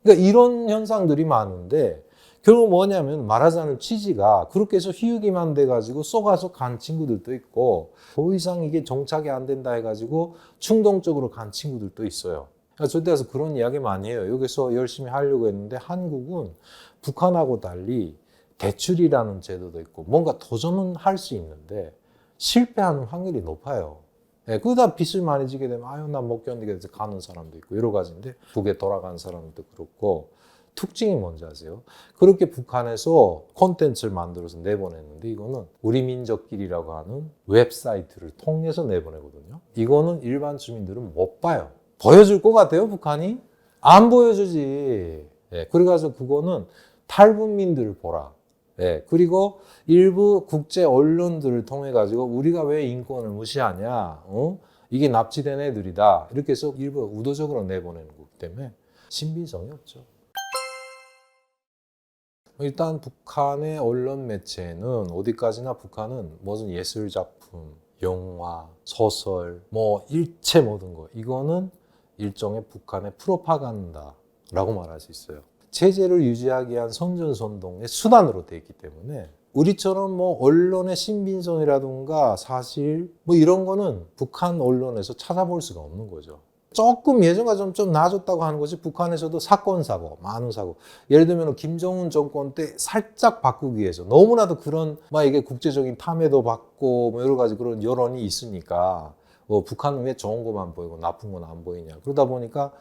그러니까 이런 현상들이 많은데 결국 뭐냐면 말하자면 취지가 그렇게 해서 희우기만 돼가지고 쏘가서 간 친구들도 있고 더 이상 이게 정착이 안 된다 해가지고 충동적으로 간 친구들도 있어요. 그러니까 저때 가서 그런 이야기 많이 해요. 여기서 열심히 하려고 했는데 한국은 북한하고 달리 대출이라는 제도도 있고 뭔가 도전은 할 수 있는데 실패하는 확률이 높아요. 네, 그러다 빚을 많이 지게 되면 아유 난 못 견디게 돼서 가는 사람도 있고 여러 가지인데 북에 돌아간 사람도 그렇고 특징이 뭔지 아세요? 그렇게 북한에서 콘텐츠를 만들어서 내보냈는데 이거는 우리 민족끼리라고 하는 웹사이트를 통해서 내보내거든요. 이거는 일반 주민들은 못 봐요. 보여줄 것 같아요 북한이? 안 보여주지. 네, 그래가지고 그거는 탈북민들을 보라. 네, 그리고 일부 국제 언론들을 통해 가지고 우리가 왜 인권을 무시하냐, 이게 납치된 애들이다 이렇게 해서 일부 의도적으로 내보내는 거기 때문에 신빙성이 없죠. 일단 북한의 언론 매체는 어디까지나 북한은 무슨 예술 작품, 영화, 소설, 뭐 일체 모든 거 이거는 일종의 북한의 프로파간다라고 말할 수 있어요. 체제를 유지하기 위한 선전선동의 수단으로 되어 있기 때문에 우리처럼 뭐 언론의 신빙성이라든가 사실 뭐 이런 거는 북한 언론에서 찾아볼 수가 없는 거죠. 조금 예전과 좀 나아졌다고 하는 것이 북한에서도 사건 사고 많은 사고 예를 들면 김정은 정권 때 살짝 바꾸기 위해서 너무나도 그런 막 이게 국제적인 탐해도 받고 뭐 여러 가지 그런 여론이 있으니까 뭐 북한은 왜 좋은 것만 보이고 나쁜 건 안 보이냐 그러다 보니까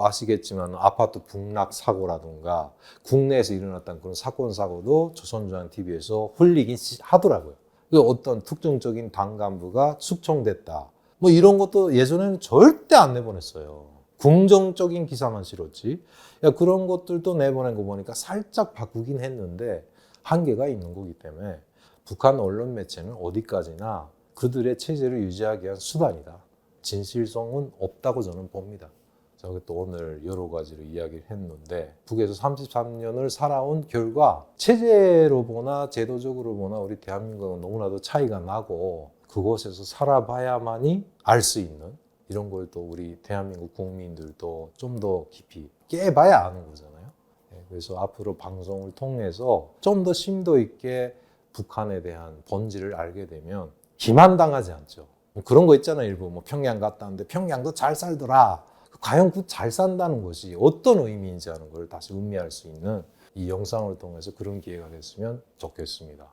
아시겠지만 아파트 북락 사고라든가 국내에서 일어났던 그런 사건 사고도 조선중앙TV에서 흘리긴 하더라고요. 어떤 특정적인 당 간부가 숙청됐다. 뭐 이런 것도 예전에는 절대 안 내보냈어요. 긍정적인 기사만 실었지. 그런 것들도 내보낸 거 보니까 살짝 바꾸긴 했는데 한계가 있는 거기 때문에 북한 언론 매체는 어디까지나 그들의 체제를 유지하기 위한 수단이다. 진실성은 없다고 저는 봅니다. 제가 또 오늘 여러 가지로 이야기를 했는데 북에서 33년을 살아온 결과 체제로 보나 제도적으로 보나 우리 대한민국은 너무나도 차이가 나고 그곳에서 살아봐야만이 알 수 있는 이런 걸 또 우리 대한민국 국민들도 좀 더 깊이 깨봐야 아는 거잖아요. 그래서 앞으로 방송을 통해서 좀 더 심도 있게 북한에 대한 본질을 알게 되면 기만당하지 않죠. 뭐 그런 거 있잖아요. 일부 뭐 평양 갔다 왔는데 평양도 잘 살더라. 과연 그 잘 산다는 것이 어떤 의미인지 하는 걸 다시 음미할 수 있는 이 영상을 통해서 그런 기회가 됐으면 좋겠습니다.